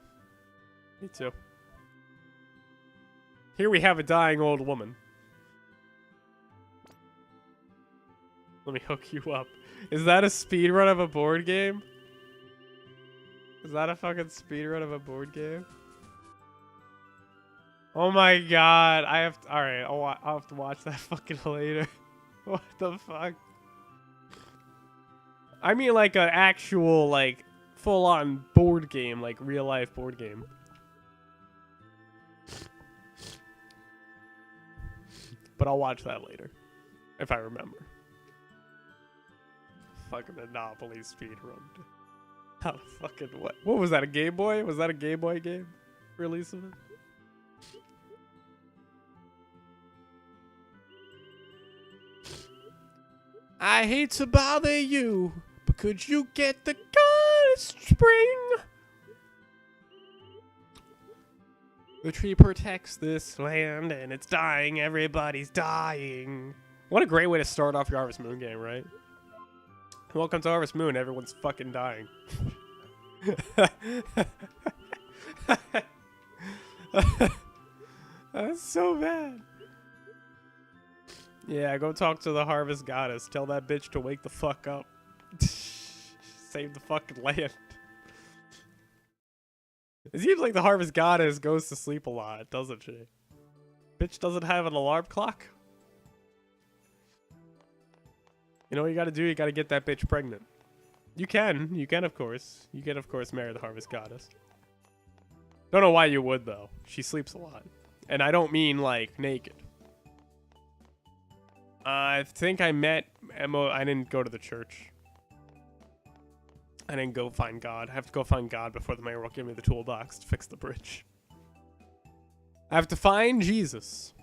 Me too. Here we have a dying old woman. Let me hook you up. Is that a speedrun of a board game? Is that a fucking speedrun of a board game? Oh my god. I have to, alright, I'll have to watch that fucking later. What the fuck? I mean like an actual, like, full-on board game, like real-life board game. But I'll watch that later. If I remember. Fucking Monopoly speedrun. How fucking what? What was that, a Game Boy? Was that a Game Boy game? Release of it? I hate to bother you, but could you get the goddess spring? The tree protects this land and it's dying, everybody's dying. What a great way to start off your Harvest Moon game, right? Welcome to Harvest Moon, everyone's fucking dying. That's so bad. Yeah, go talk to the Harvest Goddess. Tell that bitch to wake the fuck up. Save the fucking land. It seems like the Harvest Goddess goes to sleep a lot, doesn't she? Bitch doesn't have an alarm clock. You know what you gotta do? You gotta get that bitch pregnant. You can of course. You can of course marry the Harvest Goddess. Don't know why you would though. She sleeps a lot. And I don't mean like naked. I think I met Emma. I didn't go to the church. I didn't go find God. I have to go find God before the mayor will give me the toolbox to fix the bridge. I have to find Jesus.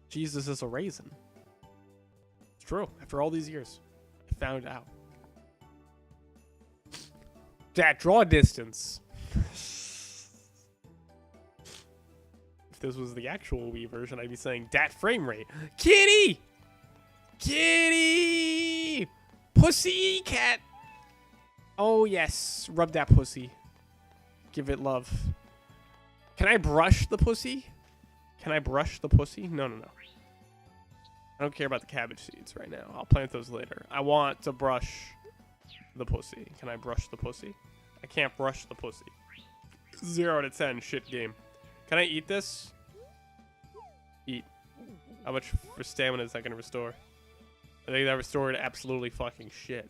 Jesus is a raisin. It's true. After all these years, I found out. Dad, draw a distance. If this was the actual Wii version, I'd be saying dat frame rate. Kitty! Kitty! Pussy cat! Oh, yes. Rub that pussy. Give it love. Can I brush the pussy? Can I brush the pussy? No, no, no. I don't care about the cabbage seeds right now. I'll plant those later. I want to brush the pussy. Can I brush the pussy? I can't brush the pussy. 0 out of 10. Shit game. Can I eat this? Eat. How much for stamina is that going to restore? I think that restored absolutely fucking shit.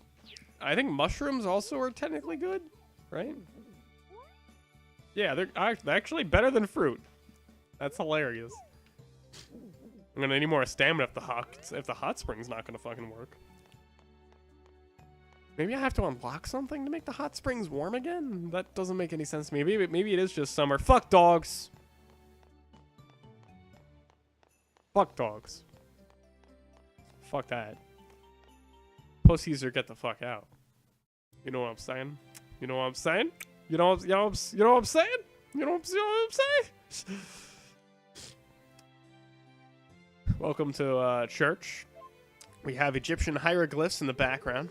I think mushrooms also are technically good, right? Yeah, they're actually better than fruit. That's hilarious. I'm gonna need more stamina if the hot spring's not gonna fucking work. Maybe I have to unlock something to make the hot springs warm again? That doesn't make any sense to me. Maybe it is just summer. Fuck dogs. Fuck dogs. Fuck that. Pussies or get the fuck out. You know what I'm saying? You know what I'm saying? You know what I'm saying? You know what I'm saying? Welcome to church. We have Egyptian hieroglyphs in the background.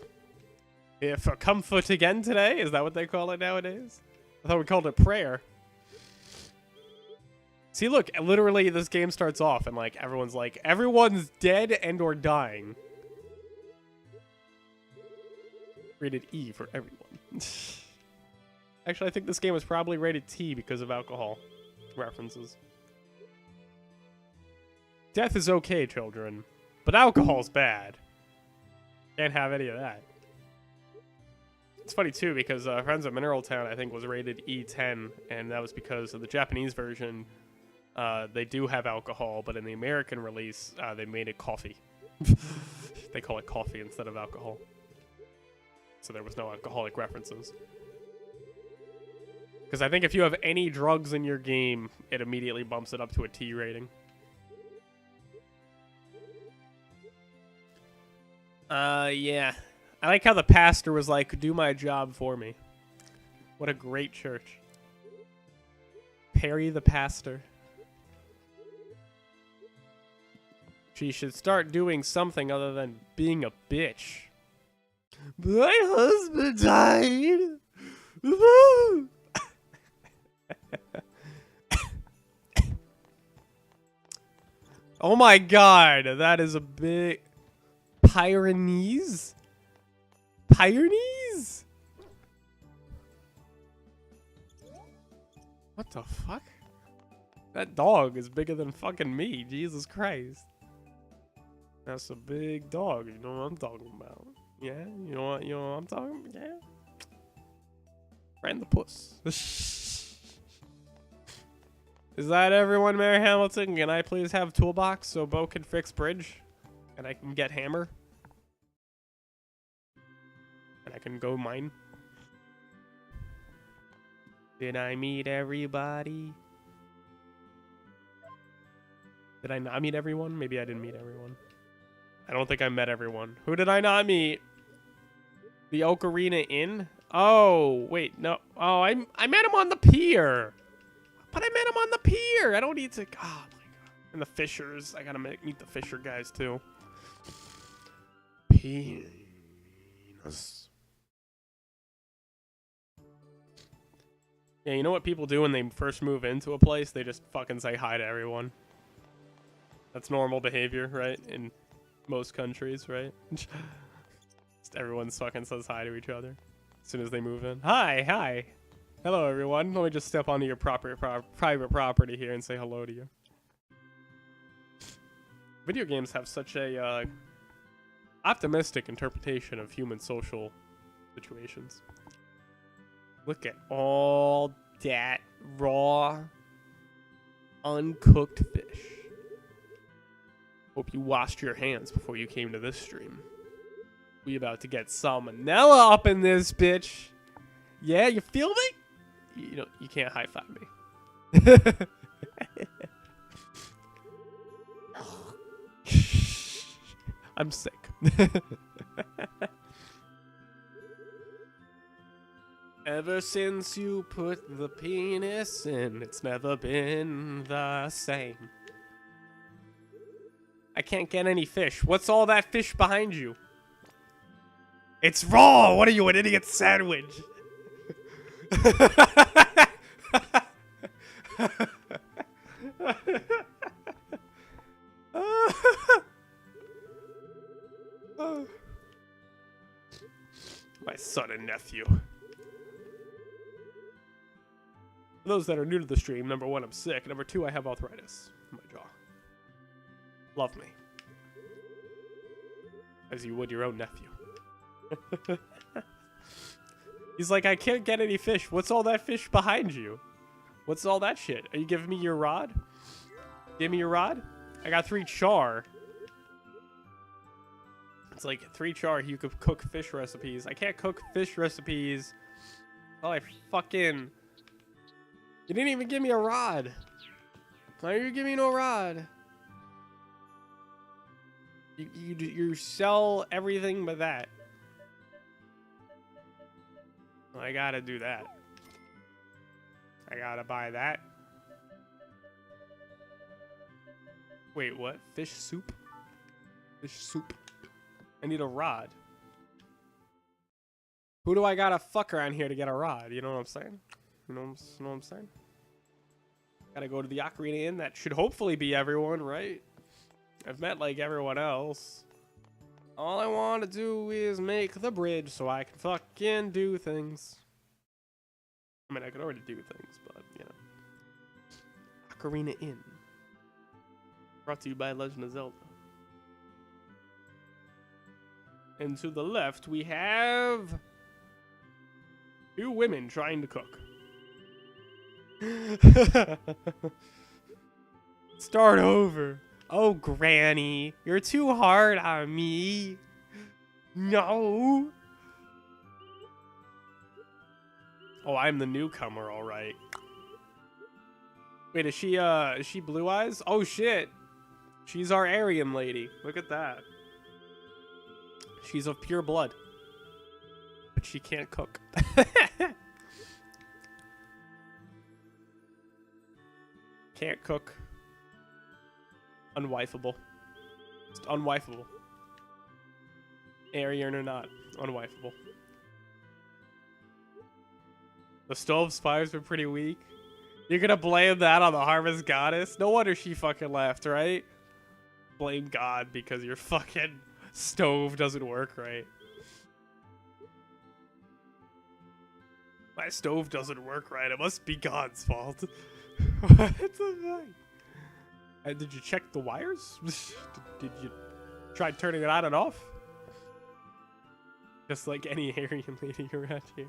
If comfort again today, is that what they call it nowadays? I thought we called it prayer. See, look, literally this game starts off and like everyone's dead and or dying. Rated E for everyone. Actually, I think this game was probably rated T because of alcohol references. Death is okay, children, but alcohol's bad. Can't have any of that. It's funny, too, because Friends of Mineral Town, I think, was rated E10, and that was because of the Japanese version. They do have alcohol, but in the American release, they made it coffee. They call it coffee instead of alcohol. So there was no alcoholic references. Because I think if you have any drugs in your game, it immediately bumps it up to a T rating. Yeah. I like how the pastor was like, do my job for me. What a great church. Perry the pastor. She should start doing something other than being a bitch. My husband died. Oh my god, that is a big... Pyrenees? Pyrenees? What the fuck? That dog is bigger than fucking me, Jesus Christ. That's a big dog, you know what I'm talking about. Yeah, you know what I'm talking about? Yeah. Friend the puss. Is that everyone, Mayor Hamilton? Can I please have toolbox so Bo can fix bridge? And I can get hammer? And I can go mine? Did I meet everybody? Did I not meet everyone? Maybe I didn't meet everyone. I don't think I met everyone. Who did I not meet? The Ocarina Inn? Oh, wait, no. Oh, I met him on the pier. But I met him on the pier. I don't need to. Oh, my God. And the Fishers. I gotta meet the Fisher guys, too. Penis. Yeah, you know what people do when they first move into a place? They just fucking say hi to everyone. That's normal behavior, right? In most countries, right? Just everyone fucking says hi to each other as soon as they move in. Hi. Hello, everyone. Let me just step onto your private property here and say hello to you. Video games have such a optimistic interpretation of human social situations. Look at all that raw, uncooked fish. Hope you washed your hands before you came to this stream. We about to get salmonella up in this bitch. Yeah, you feel me? You know, you can't high five me. I'm sick. Ever since you put the penis in, it's never been the same. I can't get any fish. What's all that fish behind you? It's raw! What are you, an idiot sandwich? My son and nephew. For those that are new to the stream, number 1, I'm sick. Number 2, I have arthritis in my jaw. Love me. As you would your own nephew. He's like, I can't get any fish. What's all that fish behind you? What's all that shit? Are you giving me your rod? Give me your rod? I got 3 char. It's like 3 char. You could cook fish recipes. I can't cook fish recipes. Oh, I fucking... You didn't even give me a rod. Why are you giving me no rod? You sell everything but that. Well, I gotta do that. I gotta buy that. Wait, what? Fish soup? Fish soup. I need a rod. Who do I gotta fuck around here to get a rod? You know what I'm saying? You know what I'm saying? Gotta go to the Ocarina Inn. That should hopefully be everyone, right? I've met like everyone else. All I want to do is make the bridge so I can fucking do things. I mean, I could already do things, but, you know. Ocarina Inn. Brought to you by Legend of Zelda. And to the left, we have 2 women trying to cook. Start over. Oh, Granny, you're too hard on me. No. Oh, I'm the newcomer, all right. Wait, is she blue eyes? Oh shit. She's our Aryan lady. Look at that. She's of pure blood. But she can't cook. Can't cook. Unwifeable. Just unwifeable. Aryan or not. Unwifeable. The stove spies were pretty weak. You're gonna blame that on the Harvest Goddess? No wonder she fucking left, right? Blame God because your fucking stove doesn't work right. My stove doesn't work right. It must be God's fault. What the fuck? Did you check the wires? Did you try turning it on and off? Just like any Aryan lady around here.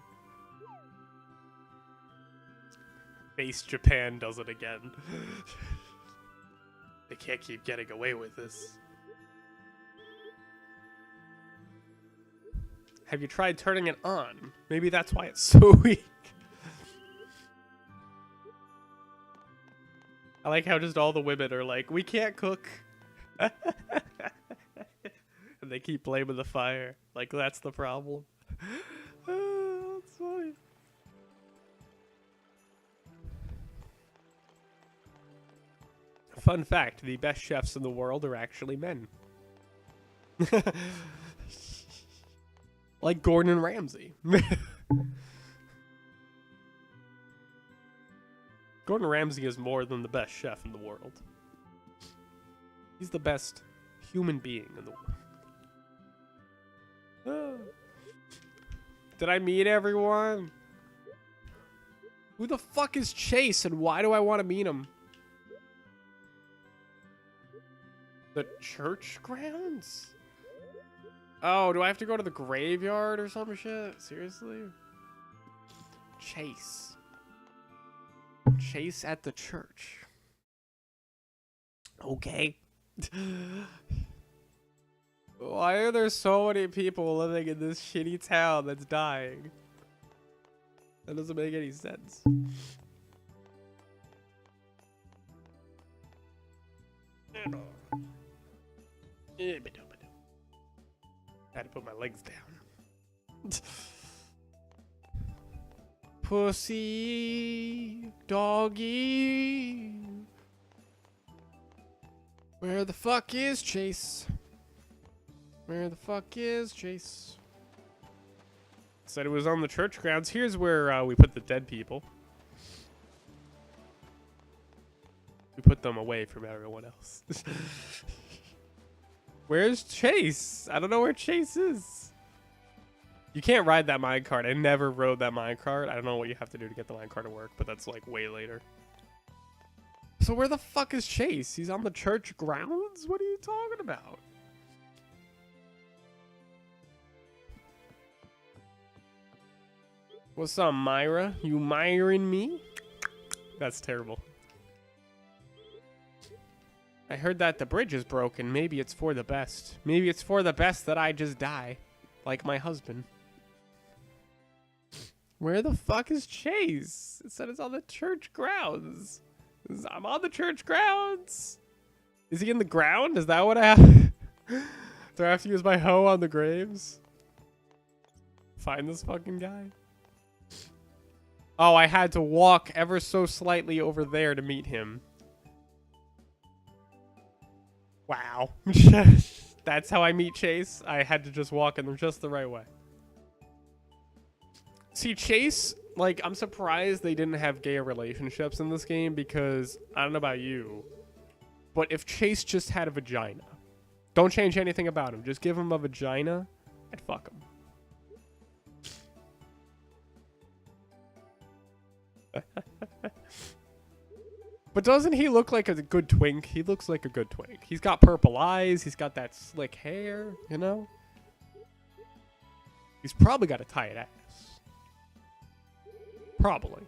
Base Japan does it again. They can't keep getting away with this. Have you tried turning it on? Maybe that's why it's so weak. I like how just all the women are like, we can't cook. And they keep blaming the fire. Like, that's the problem. That's funny. Fun fact, the best chefs in the world are actually men. Like Gordon Ramsay. Gordon Ramsay is more than the best chef in the world. He's the best human being in the world. Did I meet everyone? Who the fuck is Chase and why do I want to meet him? The church grounds? Oh, do I have to go to the graveyard or some shit? Seriously? Chase. Chase at the church. Okay. Why are there so many people living in this shitty town that's dying? That doesn't make any sense. I had to put my legs down. Pussy, doggy. Where the fuck is Chase? Where the fuck is Chase? Said it was on the church grounds. Here's where we put the dead people. We put them away from everyone else. Where's Chase? I don't know where Chase is. You can't ride that minecart. I never rode that minecart. I don't know what you have to do to get the minecart to work, but that's like way later. So where the fuck is Chase? He's on the church grounds? What are you talking about? What's up, Myra? You Myring me? That's terrible. I heard that the bridge is broken. Maybe it's for the best. Maybe it's for the best that I just die. Like my husband. Where the fuck is Chase? It said it's on the church grounds. I'm on the church grounds. Is he in the ground? Is that what I have? Do I have to use my hoe on the graves? Find this fucking guy. Oh, I had to walk ever so slightly over there to meet him. Wow. That's how I meet Chase. I had to just walk in just the right way. See, Chase, like, I'm surprised they didn't have gay relationships in this game because, I don't know about you, but if Chase just had a vagina, don't change anything about him. Just give him a vagina and fuck him. But doesn't he look like a good twink? He looks like a good twink. He's got purple eyes. He's got that slick hair, you know? He's probably got a tight ass. Probably.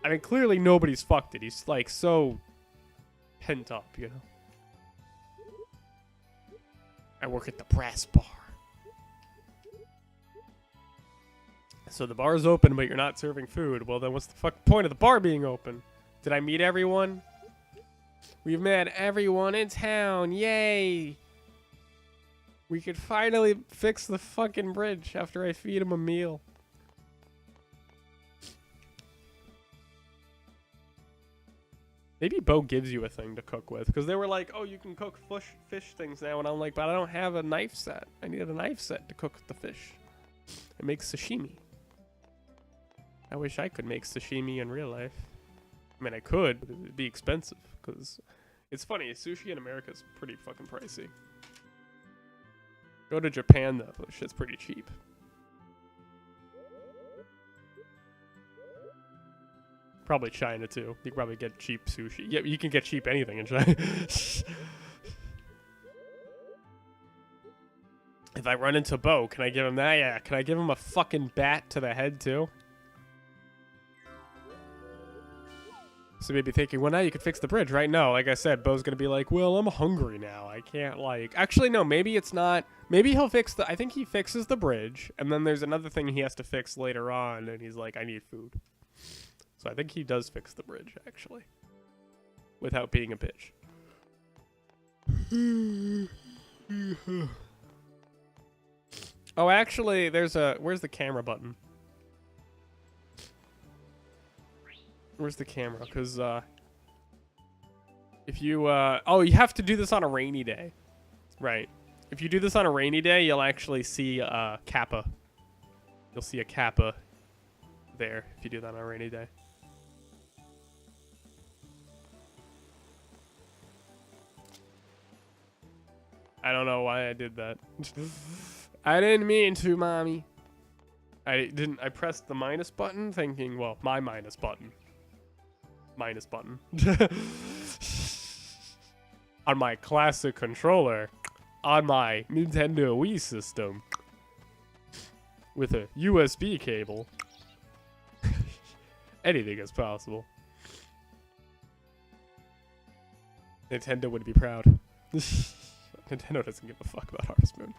I mean, clearly nobody's fucked it. He's like so pent up, you know? I work at the brass bar. So the bar's open, but you're not serving food. Well, then what's the fuck point of the bar being open? Did I meet everyone? We've met everyone in town. Yay! We could finally fix the fucking bridge after I feed him a meal. Maybe Bo gives you a thing to cook with. Because they were like, oh, you can cook fish things now. And I'm like, but I don't have a knife set. I need a knife set to cook the fish. It makes sashimi. I wish I could make sashimi in real life. I mean, I could, but it'd be expensive. Because it's funny, sushi in America is pretty fucking pricey. Go to Japan, though. Shit's pretty cheap. Probably China, too. You can probably get cheap sushi. Yeah, you can get cheap anything in China. If I run into Bo, can I give him that? Yeah. Can I give him a fucking bat to the head, too? So maybe thinking, well, now you could fix the bridge, right? No, like I said, Bo's gonna be like, well, I'm hungry now. I can't, like... Actually, no, maybe it's not... Maybe he'll fix the... I think he fixes the bridge, and then there's another thing he has to fix later on, and he's like, I need food. So I think he does fix the bridge, actually. Without being a bitch. Oh, actually, there's a... Where's the camera button? Where's the camera? Because, if you, oh, you have to do this on a rainy day. Right. If you do this on a rainy day, you'll actually see, Kappa. You'll see a Kappa there if you do that on a rainy day. I don't know why I did that. I didn't mean to, mommy. I pressed the minus button thinking, well, my minus button. Minus button. On my classic controller. On my Nintendo Wii system. With a USB cable. Anything is possible. Nintendo would be proud. Nintendo doesn't give a fuck about Harvest Moon.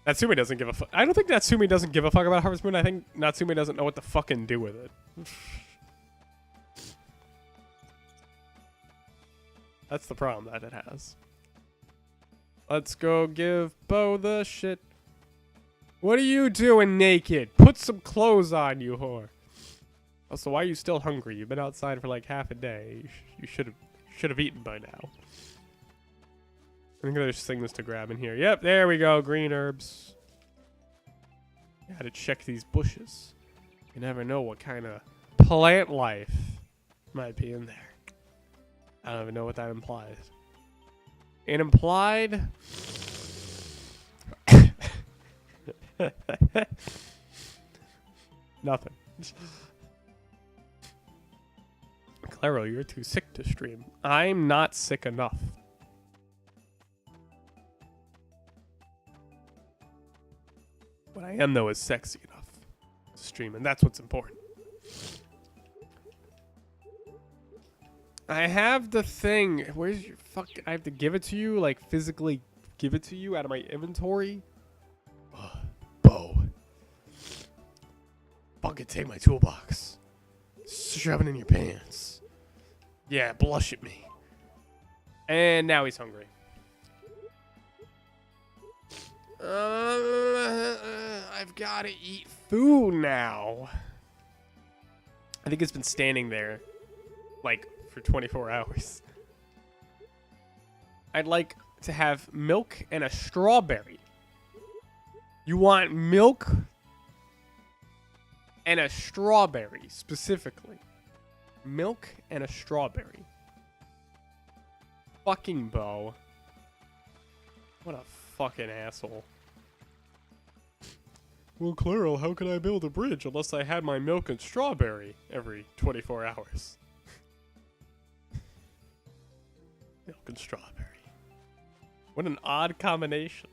Natsume doesn't give a fuck. I don't think Natsume doesn't give a fuck about Harvest Moon. I think Natsume doesn't know what to fucking do with it. That's the problem that it has. Let's go give Bo the shit. What are you doing naked? Put some clothes on, you whore. Also, why are you still hungry? You've been outside for like half a day. You should have eaten by now. I think there's things to grab in here. Yep, there we go. Green herbs. Gotta check these bushes. You never know what kind of plant life might be in there. I don't even know what that implies. It implied... Nothing. Cleril, you're too sick to stream. I'm not sick enough. What I am, though, is sexy enough to stream, and that's what's important. I have the thing. Where's your fuck? I have to give it to you? Like, physically give it to you out of my inventory? Bo. Fucking take my toolbox. Shove it in your pants. Yeah, blush at me. And now he's hungry. I've got to eat food now. I think it's been standing there, like, for 24 hours. I'd like to have milk and a strawberry. You want milk and a strawberry, specifically. Milk and a strawberry. Fucking Bo. What a fucking asshole. Well, Cleril, how could I build a bridge unless I had my milk and strawberry every 24 hours? Milk and strawberry. What an odd combination.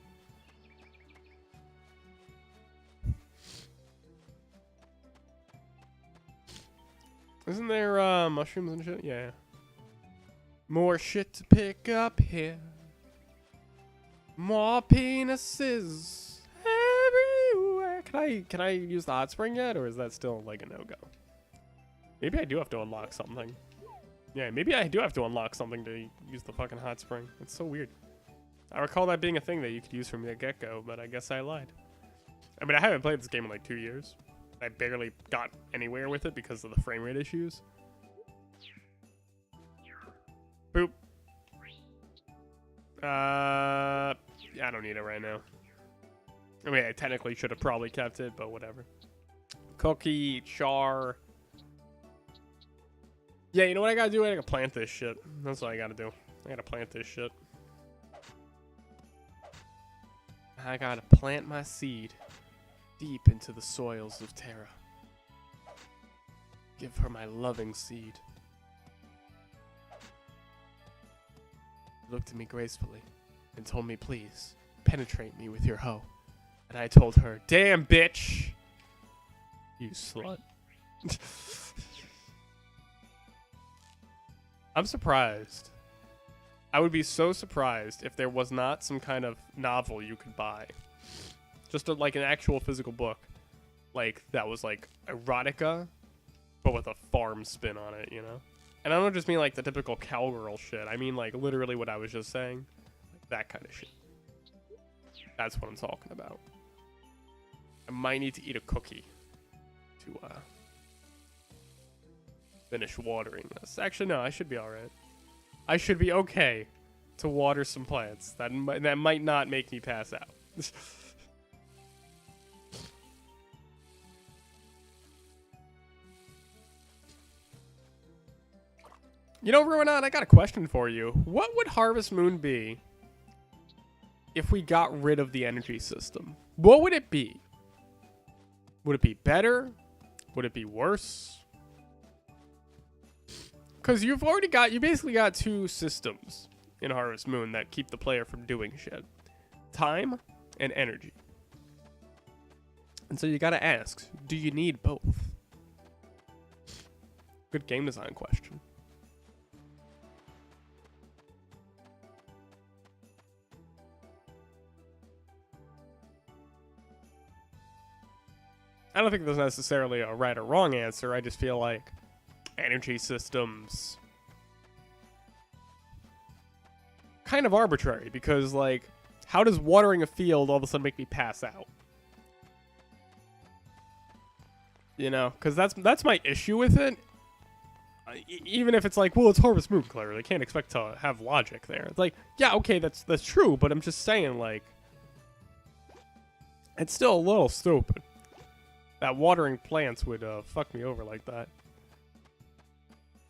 Isn't there mushrooms and shit? Yeah. More shit to pick up here. More penises everywhere. Can I use the hot spring yet, or is that still like a no-go? Maybe I do have to unlock something. Yeah, maybe I do have to unlock something to use the fucking hot spring. It's so weird. I recall that being a thing that you could use from the get-go, but I guess I lied. I mean, I haven't played this game in like 2 years. I barely got anywhere with it because of the frame rate issues. Boop. Yeah, I don't need it right now. I mean, I technically should have probably kept it, but whatever. Cookie, char. Yeah, you know what I gotta do? I gotta plant this shit. That's what I gotta do. I gotta plant this shit. I gotta plant my seed deep into the soils of Terra. Give her my loving seed. She looked at me gracefully and told me, please, penetrate me with your hoe. And I told her, damn bitch! You slut. I'm surprised. I would be so surprised if there was not some kind of novel you could buy. Just like an actual physical book. Like, that was like erotica, but with a farm spin on it, you know? And I don't just mean like the typical cowgirl shit. I mean like literally what I was just saying. Like that kind of shit. That's what I'm talking about. I might need to eat a cookie to finish watering this. Actually, no, I should be alright. I should be okay to water some plants. That might not make me pass out. You know, Ruinat, I got a question for you. What would Harvest Moon be if we got rid of the energy system? What would it be? Would it be better? Would it be worse? Because you basically got two systems in Harvest Moon that keep the player from doing shit. Time and energy. And so you gotta ask, do you need both? Good game design question. I don't think there's necessarily a right or wrong answer. I just feel like energy systems kind of arbitrary because, like, how does watering a field all of a sudden make me pass out? You know, because that's my issue with it. Even if it's like, well, it's Harvest Moon, Cleril. They can't expect to have logic there. It's like, yeah, okay, that's true, but I'm just saying, like, it's still a little stupid. That watering plants would fuck me over like that.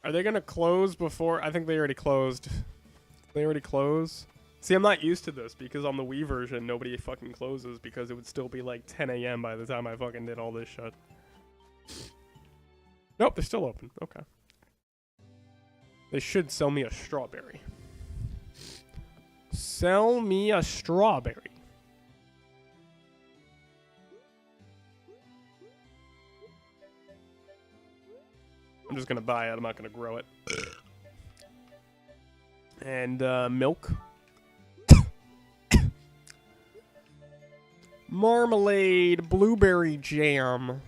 Are they gonna close before? I think they already closed. They already close? See, I'm not used to this because on the Wii version, nobody fucking closes because it would still be like 10 a.m. by the time I fucking did all this shit. Nope, they're still open. Okay. They should sell me a strawberry. Sell me a strawberry. I'm just gonna buy it. I'm not gonna grow it. And milk. Marmalade, blueberry jam.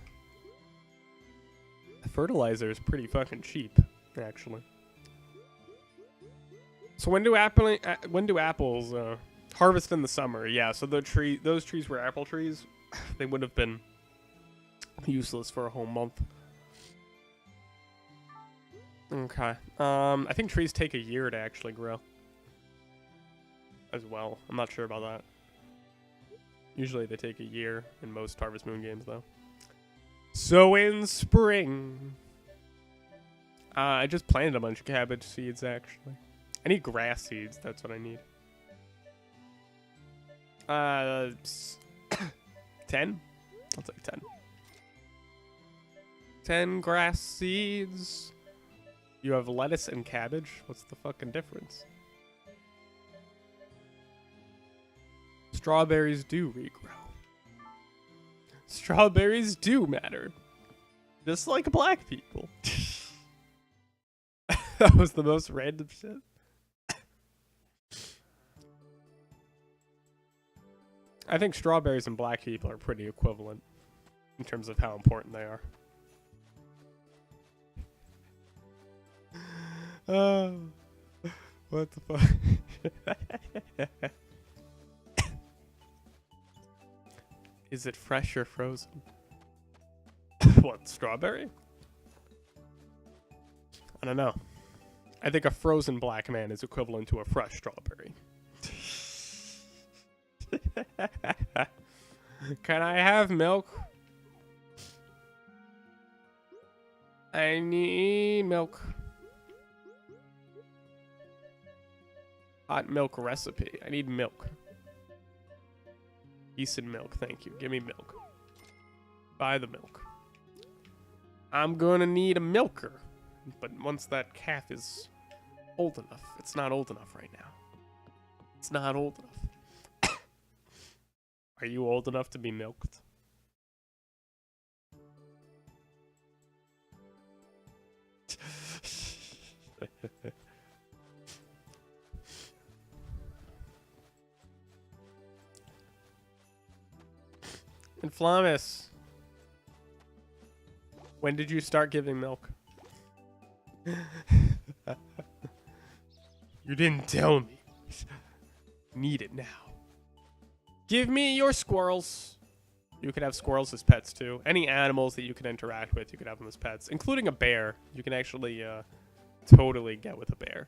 Fertilizer is pretty fucking cheap, actually. So when do apples harvest in the summer? Yeah, so those trees were apple trees. They would have been useless for a whole month. Okay. I think trees take a year to actually grow. As well. I'm not sure about that. Usually they take a year in most Harvest Moon games, though. So in spring... I just planted a bunch of cabbage seeds, actually. I need grass seeds. That's what I need. 10? I'll take 10. 10 grass seeds. You have lettuce and cabbage? What's the fucking difference? Strawberries do regrow. Strawberries do matter. Just like black people. That was the most random shit. I think strawberries and black people are pretty equivalent in terms of how important they are. What the fuck? Is it fresh or frozen? What, strawberry? I don't know. I think a frozen black man is equivalent to a fresh strawberry. Can I have milk? I need milk. Hot milk recipe. I need milk. Decent milk, thank you. Give me milk. Buy the milk. I'm gonna need a milker. But once that calf is old enough. It's not old enough right now. It's not old enough. Are you old enough to be milked? Flamus. When did you start giving milk? You didn't tell me. Need it now. Give me your squirrels. You can have squirrels as pets too. Any animals that you can interact with, you can have them as pets, including a bear. You can actually totally get with a bear.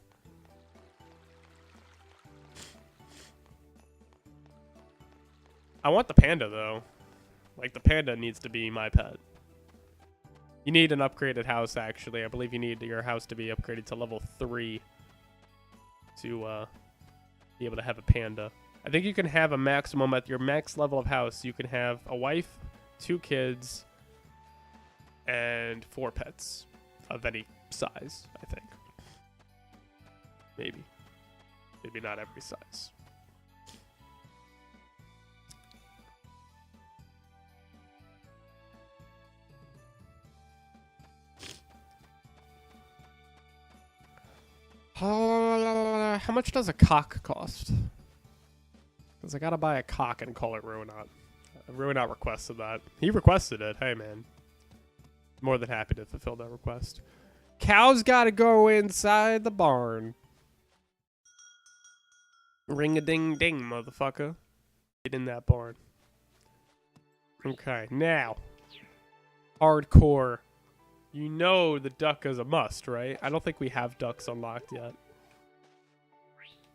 I want the panda though. Like the panda needs to be my pet. You need an upgraded house actually. I believe you need your house to be upgraded to level 3 to be able to have a panda. I think you can have a maximum at your max level of house. You can have a wife, 2 kids, and 4 pets of any size, I think. Maybe. Maybe not every size. How much does a cock cost? Because I gotta buy a cock and call it Ruinot. Ruinot requested that. He requested it. Hey, man. More than happy to fulfill that request. Cows gotta go inside the barn. Ring-a-ding-ding, motherfucker. Get in that barn. Okay, now. Hardcore. You know the duck is a must, right? I don't think we have ducks unlocked yet.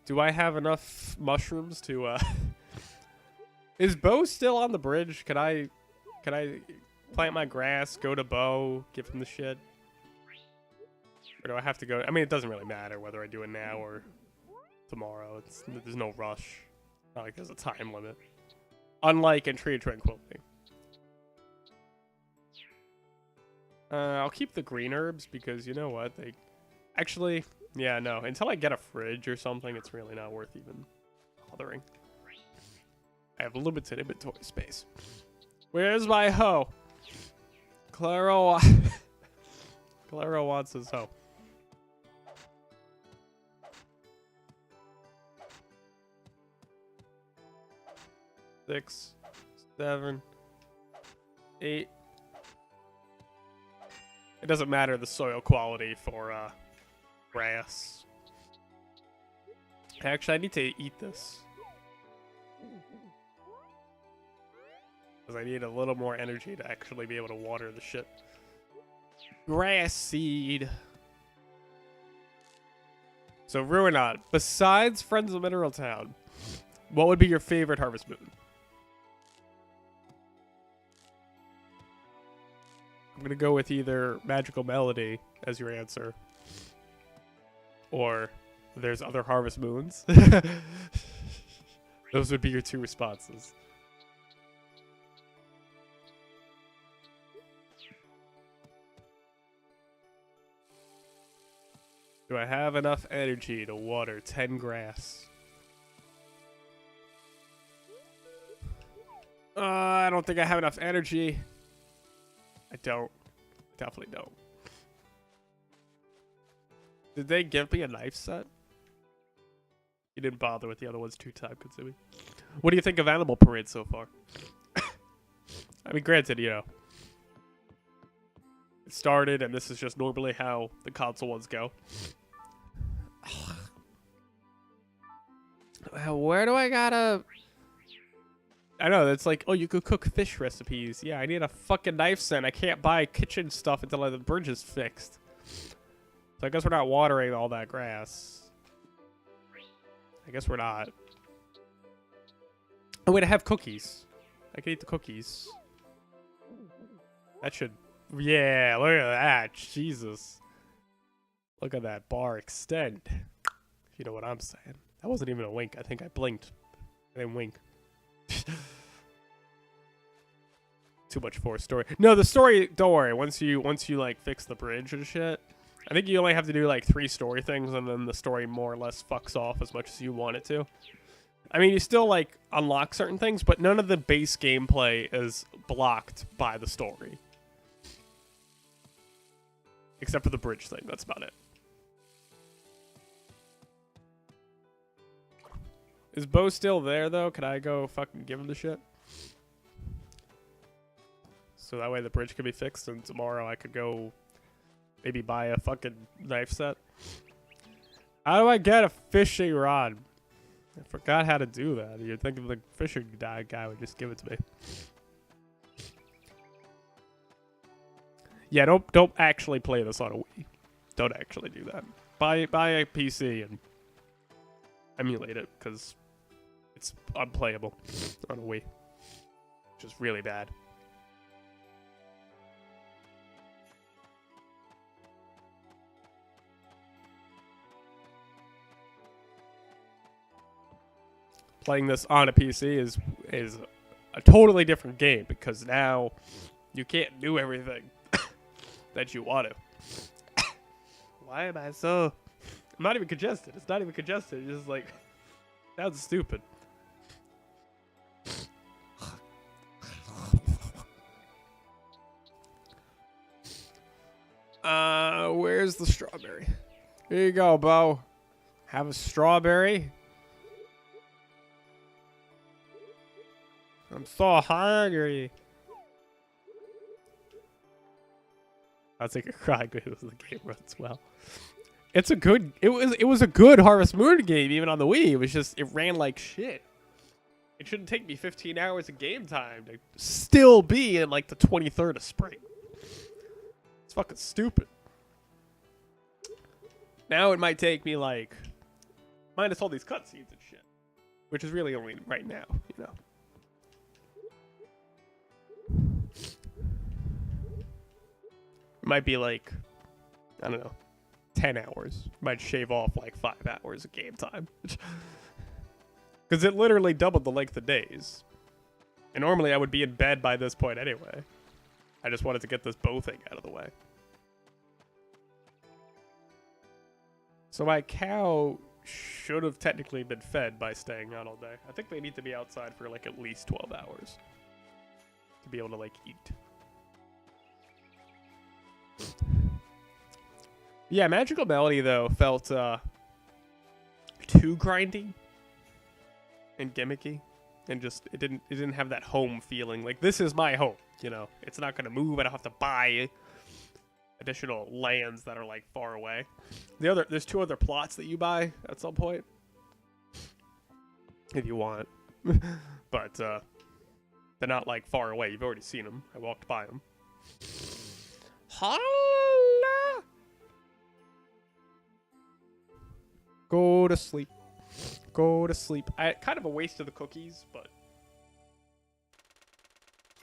Do I have enough mushrooms to, Is Bo still on the bridge? Can I plant my grass, go to Bo, give him the shit? Or do I have to go? I mean, it doesn't really matter whether I do it now or tomorrow. There's no rush. Not like there's a time limit. Unlike in Tree of Tranquility. I'll keep the green herbs because you know what? They actually, yeah, no. Until I get a fridge or something, it's really not worth even bothering. I have limited inventory space. Where's my hoe? Cleril wants his hoe. Six, 7, 8. It doesn't matter the soil quality for grass. Actually, I need to eat this. Because I need a little more energy to actually be able to water the shit. Grass seed. So, Ruinot, besides Friends of Mineral Town, what would be your favorite Harvest Moon? I'm going to go with either Magical Melody as your answer. Or there's other Harvest Moons. Those would be your 2 responses. Do I have enough energy to water 10 grass? I don't think I have enough energy. I don't. Definitely don't. Did they give me a knife set? You didn't bother with the other ones too time consuming. What do you think of Animal Parade so far? I mean, granted, you know. It started, and this is just normally how the console ones go. Where do I gotta... I know, it's like, oh, you could cook fish recipes. Yeah, I need a fucking knife set. I can't buy kitchen stuff until the bridge is fixed. So I guess we're not watering all that grass. I guess we're not. Oh, wait, I have cookies. I can eat the cookies. That should... Yeah, look at that. Jesus. Look at that bar extend. If you know what I'm saying. That wasn't even a wink. I think I blinked. I didn't wink. Too much for a story. No, the story, don't worry. Once you like fix the bridge and shit, I think you only have to do like 3 story things and then the story more or less fucks off as much as you want it to. I mean, you still like unlock certain things, but none of the base gameplay is blocked by the story. Except for the bridge thing, that's about it. Is Bo still there, though? Can I go fucking give him the shit? So that way the bridge could be fixed, and tomorrow I could go maybe buy a fucking knife set. How do I get a fishing rod? I forgot how to do that. You'd think of the fishing guy would just give it to me. Yeah, don't actually play this on a Wii. Don't actually do that. Buy a PC and emulate it, because it's unplayable on a Wii. Which is really bad. Playing this on a PC is a totally different game, because now you can't do everything that you want to. Why am I so... I'm not even congested. It's not even congested. It's just like... Sounds stupid. Where's the strawberry? Here you go, Bo. Have a strawberry. I'm so hungry. I'll take a cry because the game runs well. It's a good. It was a good Harvest Moon game even on the Wii. It was just it ran like shit. It shouldn't take me 15 hours of game time to still be in like the 23rd of spring. It's fucking stupid. Now it might take me like minus all these cutscenes and shit, which is really only right now, you know. It might be like, I don't know, 10 hours. Might shave off like 5 hours of game time. Because it literally doubled the length of days. And normally I would be in bed by this point anyway. I just wanted to get this bow thing out of the way. So my cow should have technically been fed by staying out all day. I think they need to be outside for like at least 12 hours. To be able to like eat. Yeah, Magical Melody though felt too grindy and gimmicky, and just it didn't have that home feeling. Like, this is my home, you know. It's not gonna move. I don't have to buy additional lands that are like far away. There's 2 other plots that you buy at some point if you want, but they're not like far away. You've already seen them. I walked by them. Holla! Go to sleep. Go to sleep. Kind of a waste of the cookies, but...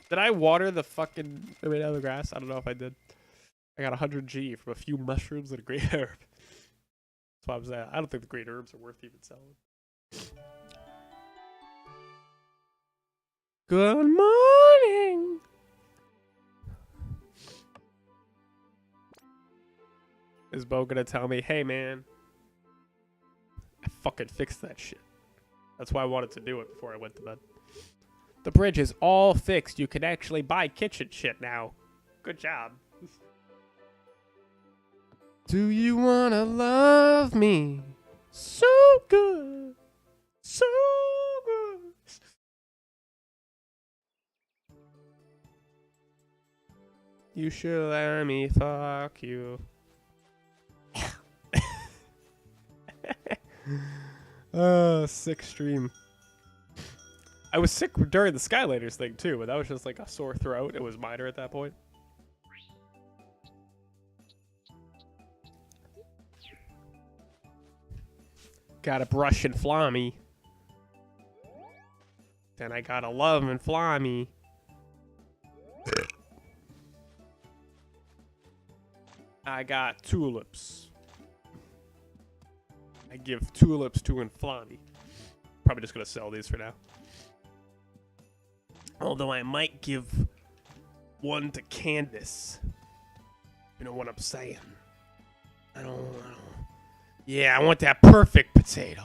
Did I water the fucking... I mean, out of the grass? I don't know if I did. I got 100 G from a few mushrooms and a great herb. That's why I was at. I don't think the great herbs are worth even selling. Good morning! Is Bo gonna tell me, hey man, I fucking fixed that shit. That's why I wanted to do it before I went to bed. The bridge is all fixed. You can actually buy kitchen shit now. Good job. Do you wanna love me so good? So good. You should let me fuck you. Sick stream. I was sick during the Skylanders thing too, but that was just like a sore throat. It was minor at that point. Gotta brush and fly me. Then I gotta love and fly me. I got tulips. I give tulips to Inflami. Probably just gonna sell these for now. Although I might give one to Candace. You know what I'm saying? I don't. Yeah, I want that perfect potato.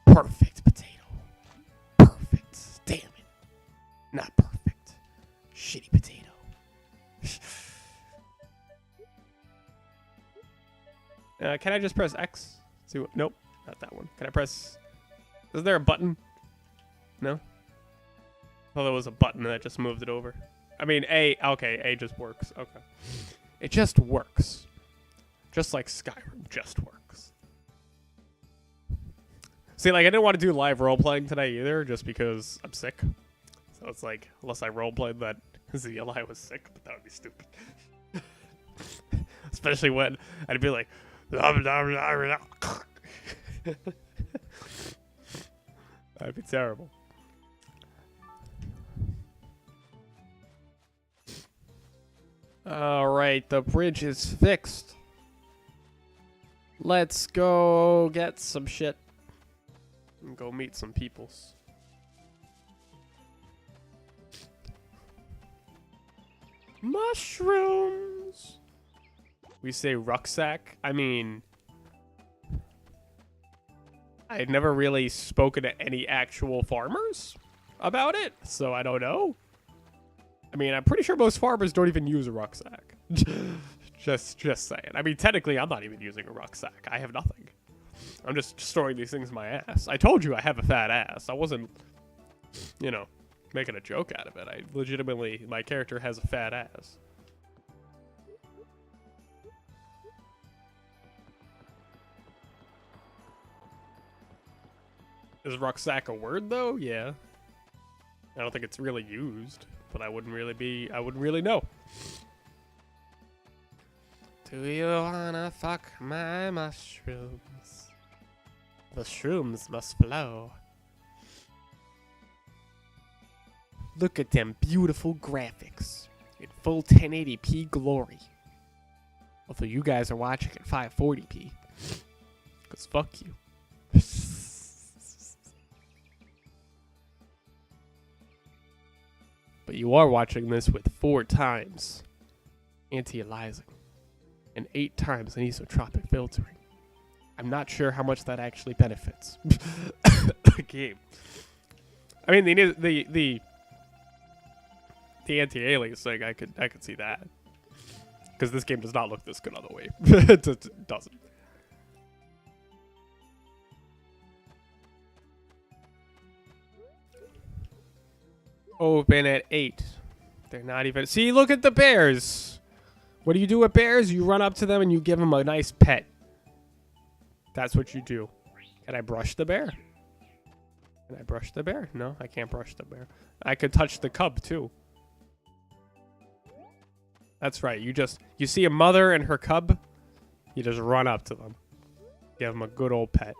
Perfect potato. Perfect. Damn it. Not perfect. Shitty potato. Can I just press X? Nope, not that one. Can I press... Is there a button? No? Well, there was a button that just moved it over. I mean, A, okay, A just works. Okay. It just works. Just like Skyrim just works. See, like, I didn't want to do live role-playing today either, just because I'm sick. So it's like, unless I role-played that ZLI was sick, but that would be stupid. Especially when I'd be like, that'd be terrible. Alright, the bridge is fixed. Let's go get some shit. And go meet some peoples. Mushrooms! We say rucksack. I mean, I had never really spoken to any actual farmers about it, so I don't know. I mean, I'm pretty sure most farmers don't even use a rucksack. just saying. I mean, technically, I'm not even using a rucksack. I have nothing. I'm just storing these things in my ass. I told you I have a fat ass. I wasn't, you know, making a joke out of it. I legitimately, my character has a fat ass. Is rucksack a word though? Yeah. I don't think it's really used, but I wouldn't really know. Do you wanna fuck my mushrooms? The shrooms must flow. Look at them beautiful graphics in full 1080p glory. Although you guys are watching at 540p. Cause fuck you. But you are watching this with 4 times anti-aliasing and 8 times anisotropic filtering. I'm not sure how much that actually benefits the game. I mean, the anti-aliasing thing, I could see that, because this game does not look this good on the way. It doesn't. Open at 8. They're not even... See, look at the bears. What do you do with bears? You run up to them and you give them a nice pet. That's what you do. Can I brush the bear? Can I brush the bear? No, I can't brush the bear. I could touch the cub, too. That's right. You see a mother and her cub, you just run up to them. Give them a good old pet.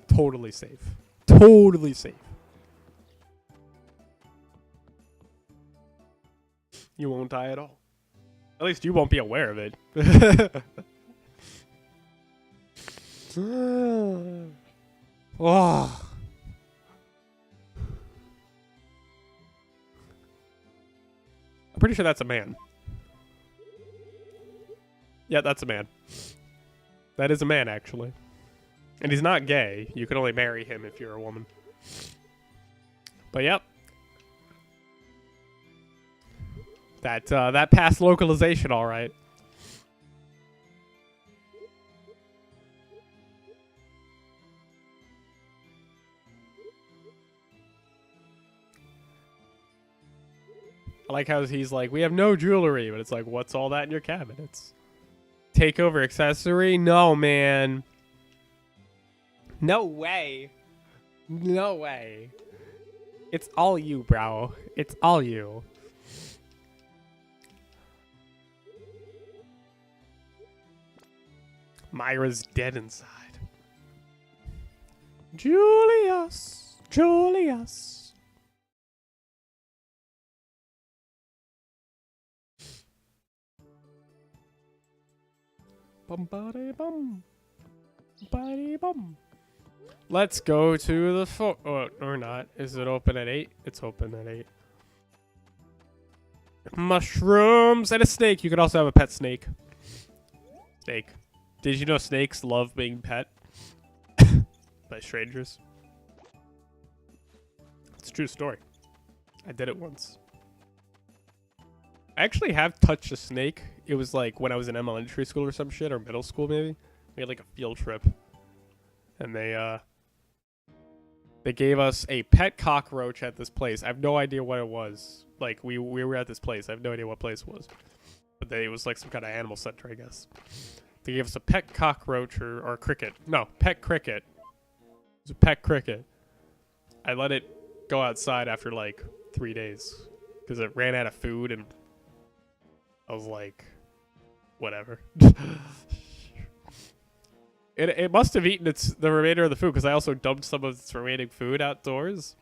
Totally safe. Totally safe. You won't die at all. At least you won't be aware of it. Oh. I'm pretty sure that's a man. Yeah, that's a man. That is a man, actually. And he's not gay. You can only marry him if you're a woman. But yep. That passed localization, all right. I like how he's like, we have no jewelry, but it's like, what's all that in your cabinets? Takeover accessory? No, man. No way. No way. It's all you, bro. It's all you. Myra's dead inside. Julius. Julius. Bum body bum. Body bum. Let's go to the or not. Is it open at 8? It's open at 8. Mushrooms and a snake. You could also have a pet snake. Snake. Did you know snakes love being pet by strangers? It's a true story. I did it once. I actually have touched a snake. It was like when I was in elementary school or some shit, or middle school maybe. We had like a field trip. And they They gave us a pet cockroach at this place. I have no idea what it was. Like, we were at this place. I have no idea what place it was. But it was like some kind of animal center, I guess. They gave us a pet cockroach or cricket. No, pet cricket. It was a pet cricket. I let it go outside after like 3 days because it ran out of food, and I was like, whatever. It must have eaten the remainder of the food because I also dumped some of its remaining food outdoors,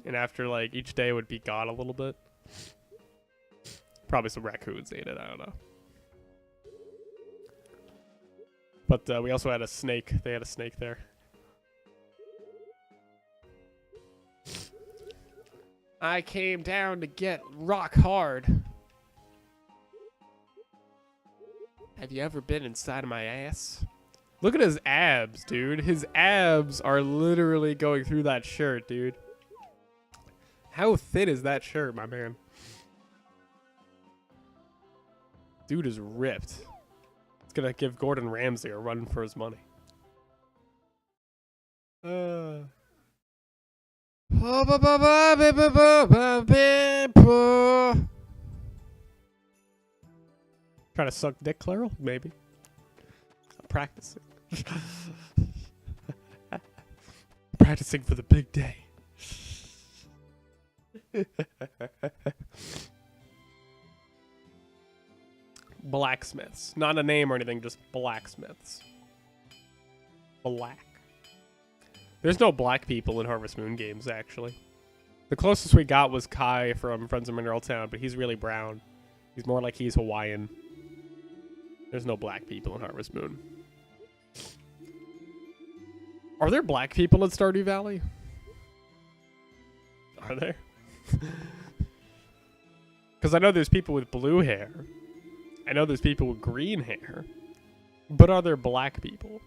and after like each day it would be gone a little bit. Probably some raccoons ate it. I don't know. But we also had a snake. They had a snake there. I came down to get rock hard. Have you ever been inside of my ass? Look at his abs, dude. His abs are literally going through that shirt, dude. How thin is that shirt, my man? Dude is ripped. It's gonna give Gordon Ramsay a run for his money. Trying to suck dick, Cleril? Maybe. I'm practicing. Practicing for the big day. Blacksmiths. Not a name or anything, just blacksmiths. Black. There's no black people in Harvest Moon games, actually. The closest we got was Kai from Friends of Mineral Town, but he's really brown. He's more like he's Hawaiian. There's no black people in Harvest Moon. Are there black people in Stardew Valley? Are there? Because I know there's people with blue hair. I know there's people with green hair. But are there black people?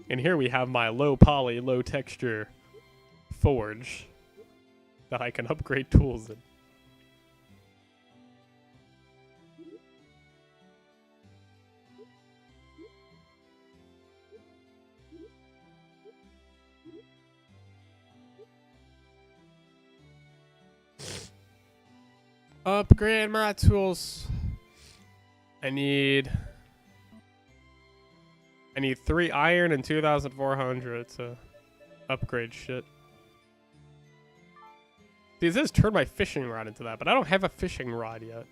And here we have my low poly, low texture forge that I can upgrade tools in. Upgrade my tools. I need 3 iron and 2,400 to upgrade shit. See, it says turn my fishing rod into that, but I don't have a fishing rod yet.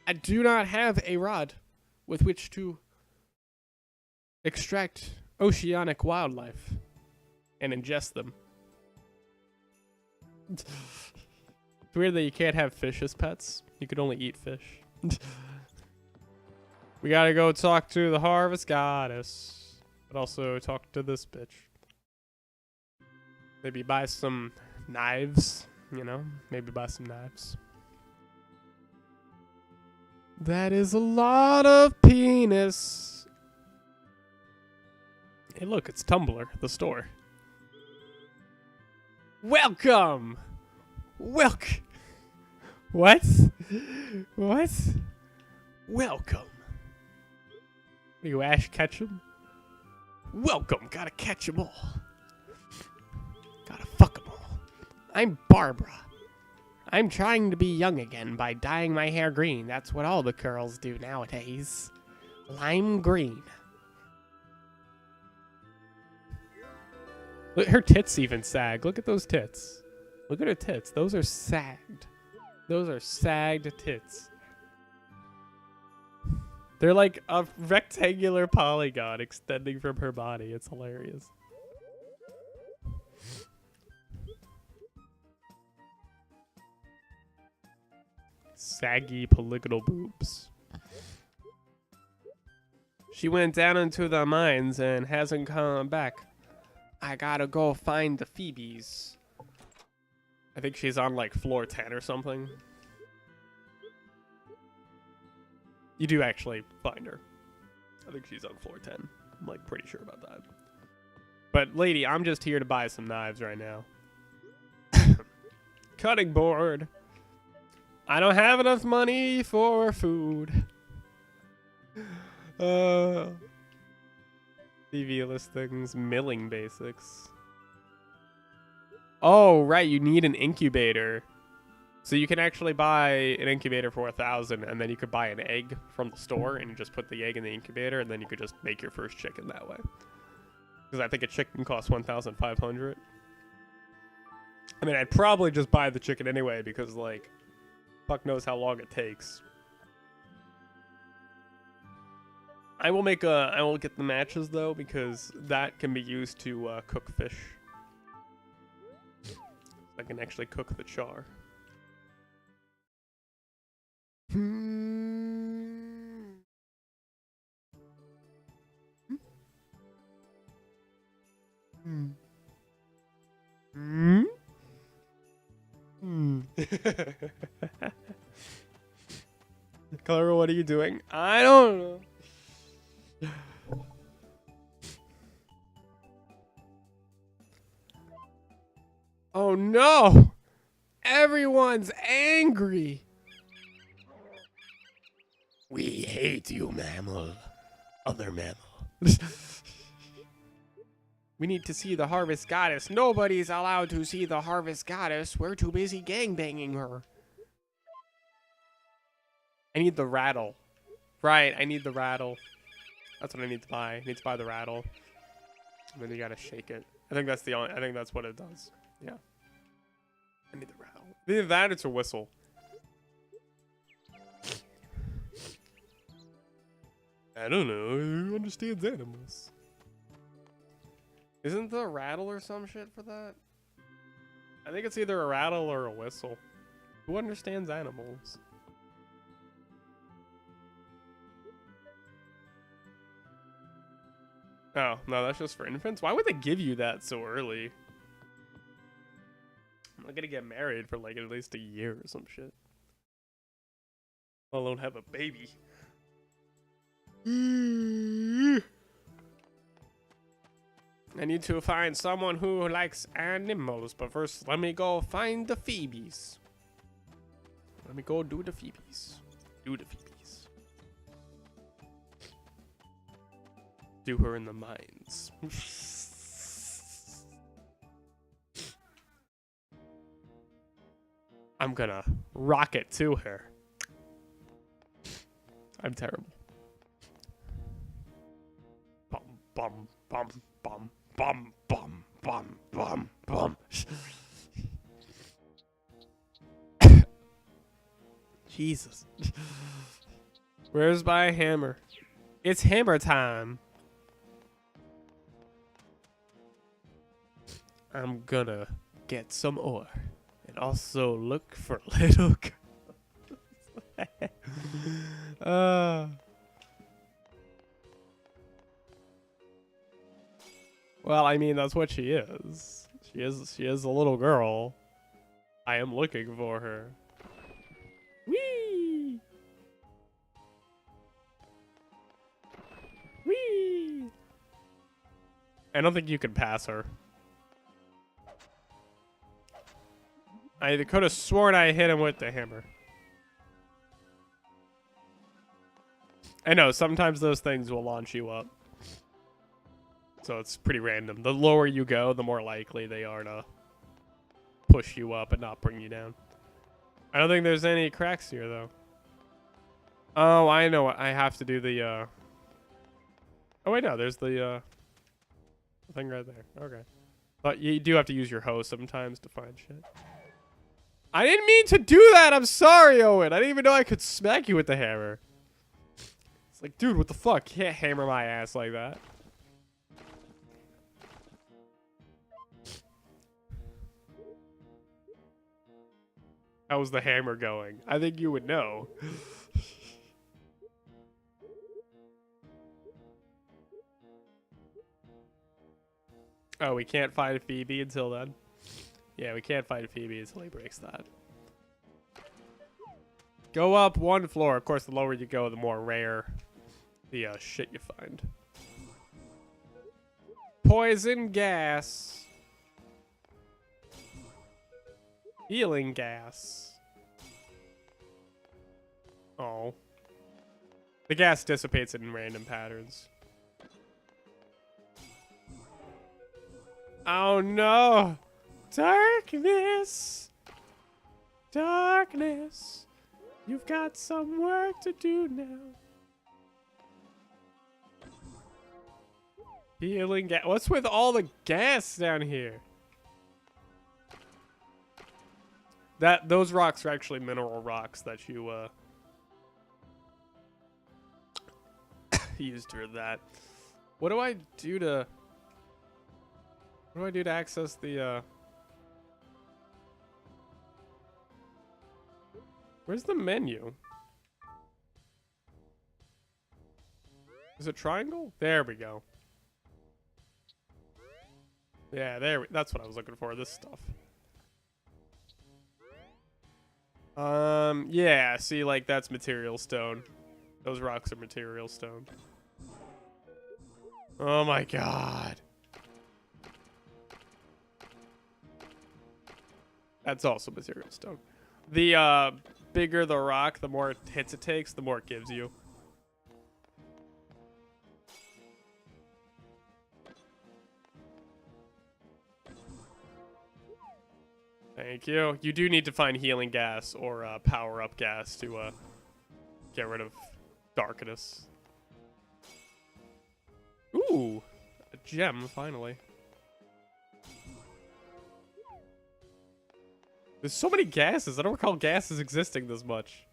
I do not have a rod with which to extract oceanic wildlife and ingest them. It's weird that you can't have fish as pets. You could only eat fish. We gotta go talk to the harvest goddess, but also talk to this bitch. Maybe buy some knives, you know? Maybe buy some knives. That is a lot of penis. Hey, look, it's Tumblr, the store. Welcome! What? What? Welcome. Are you Ash Ketchum? Welcome, gotta catch 'em all. Gotta fuck 'em all. I'm Barbara. I'm trying to be young again by dyeing my hair green. That's what all the girls do nowadays. Lime green. Look, her tits even sag. Look at those tits. Look at her tits. Those are sagged. Those are sagged tits. They're like a rectangular polygon extending from her body. It's hilarious. Saggy polygonal boobs. She went down into the mines and hasn't come back. I gotta go find the Phoebes. I think she's on like floor 10 or something. You do actually find her. I think she's on floor 10. I'm like pretty sure about that. But lady, I'm just here to buy some knives right now. Cutting board. I don't have enough money for food. TV listings, milling basics. Oh, right, you need an incubator. So you can actually buy an incubator for 1,000, and then you could buy an egg from the store and just put the egg in the incubator, and then you could just make your first chicken that way. Because I think a chicken costs 1,500. I mean, I'd probably just buy the chicken anyway, because, like, fuck knows how long it takes. I will get the matches, though, because that can be used to cook fish. I can actually cook the char. Cleril, what are you doing? I don't know. Oh no! Everyone's angry! We hate you, mammal. Other mammal. We need to see the harvest goddess. Nobody's allowed to see the harvest goddess. We're too busy gangbanging her. I need the rattle. Right, I need the rattle. That's what I need to buy. I need to buy the rattle. And then you gotta shake it. I think that's what it does. Yeah. I need the rattle. Either that or it's a whistle. I don't know. Who understands animals? Isn't the rattle or some shit for that? I think it's either a rattle or a whistle. Who understands animals? Oh, no, that's just for infants? Why would they give you that so early? I'm not gonna get married for like at least a year or some shit. Let alone have a baby. I need to find someone who likes animals, but first let me go find the Phoebes. Let me go do the Phoebes. Do the Phoebes. Do her in the mines. I'm gonna rock it to her. I'm terrible. Bum, bum, bum, bum, bum, bum, bum, bum, bum. Jesus. Where's my hammer? It's hammer time. I'm gonna get some ore and also look for little well, I mean, that's what she is. She is a little girl. I am looking for her. Whee! Whee! I don't think you can pass her. I could have sworn I hit him with the hammer. I know, sometimes those things will launch you up. So it's pretty random. The lower you go, the more likely they are to push you up and not bring you down. I don't think there's any cracks here, though. Oh, I know what. I have to do the, Oh, wait, no. There's the thing right there. Okay. But you do have to use your hoe sometimes to find shit. I didn't mean to do that! I'm sorry, Owen! I didn't even know I could smack you with the hammer. It's like, dude, what the fuck? You can't hammer my ass like that. How's the hammer going? I think you would know. Oh, we can't find Phoebe until then? Yeah, we can't find Phoebe until he breaks that. Go up one floor. Of course, the lower you go, the more rare the shit you find. Poison gas. Healing gas. Oh. The gas dissipates in random patterns. Oh no! Darkness! Darkness! You've got some work to do now. Healing gas. What's with all the gas down here? Those rocks are actually mineral rocks that you used for that. What do I do to access the where's the menu? Is it triangle? There we go. Yeah, that's what I was looking for, this stuff. Yeah, see, like, that's material stone. Those rocks are material stone. Oh my god. That's also material stone. The, bigger the rock, the more hits it takes, the more it gives you. Thank you. You do need to find healing gas or power-up gas to get rid of darkness. Ooh, a gem, finally. There's so many gases. I don't recall gases existing this much.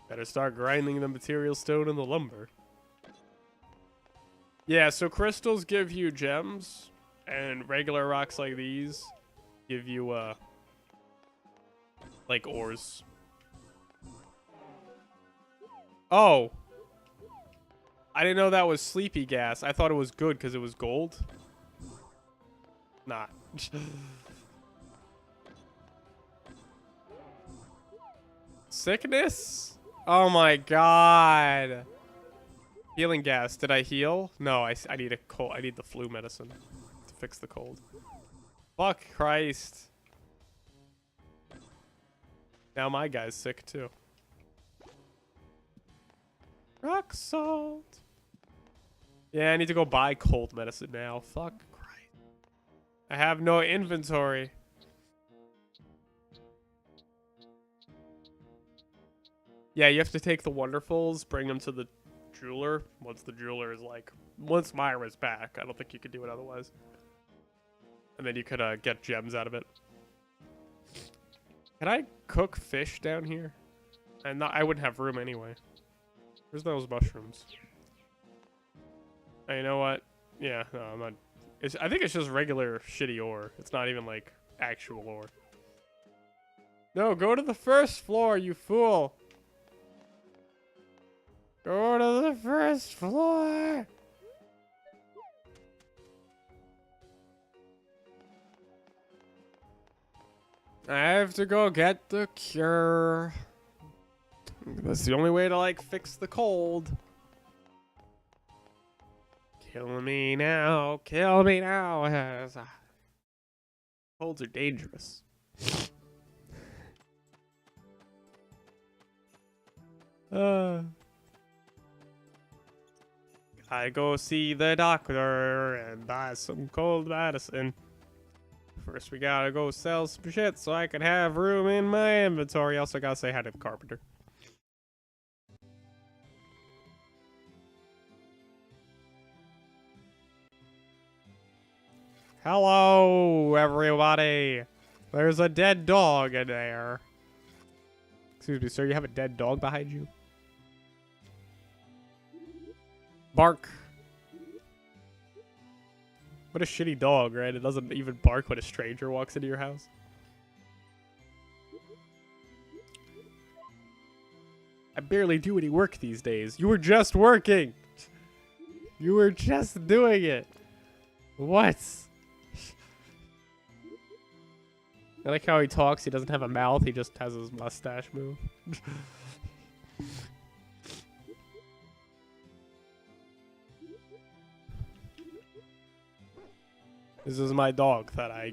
Better start grinding the material stone and the lumber. Yeah, so crystals give you gems, and regular rocks like these give you, like ores. Oh! I didn't know that was sleepy gas. I thought it was good because it was gold. Not. Sickness? Oh my god. Healing gas. Did I heal? No, I need a cold. I need the flu medicine to fix the cold. Fuck Christ. Now my guy's sick too. Rock salt. Yeah, I need to go buy cold medicine now. Fuck Christ. I have no inventory. Yeah, you have to take the Wonderfuls, bring them to the jeweler. Once the jeweler is like, once Myra's back, I don't think you could do it otherwise. And then you could get gems out of it. Can I cook fish down here? And I wouldn't have room anyway. Where's those mushrooms? Hey, you know what? Yeah, no, I'm not. I think it's just regular shitty ore. It's not even like actual ore. No, go to the first floor, you fool. Go to the first floor. I have to go get the cure. That's the only way to, like, fix the cold. Kill me now. Kill me now. Colds are dangerous. I go see the doctor and buy some cold medicine. First, we gotta go sell some shit so I can have room in my inventory. Also, gotta say hi to the carpenter. Hello, everybody. There's a dead dog in there. Excuse me, sir. You have a dead dog behind you? Bark. What a shitty dog, right? It doesn't even bark when a stranger walks into your house. I barely do any work these days. You were just working. You were just doing it. What? I like how he talks. He doesn't have a mouth. He just has his mustache move. This is my dog that I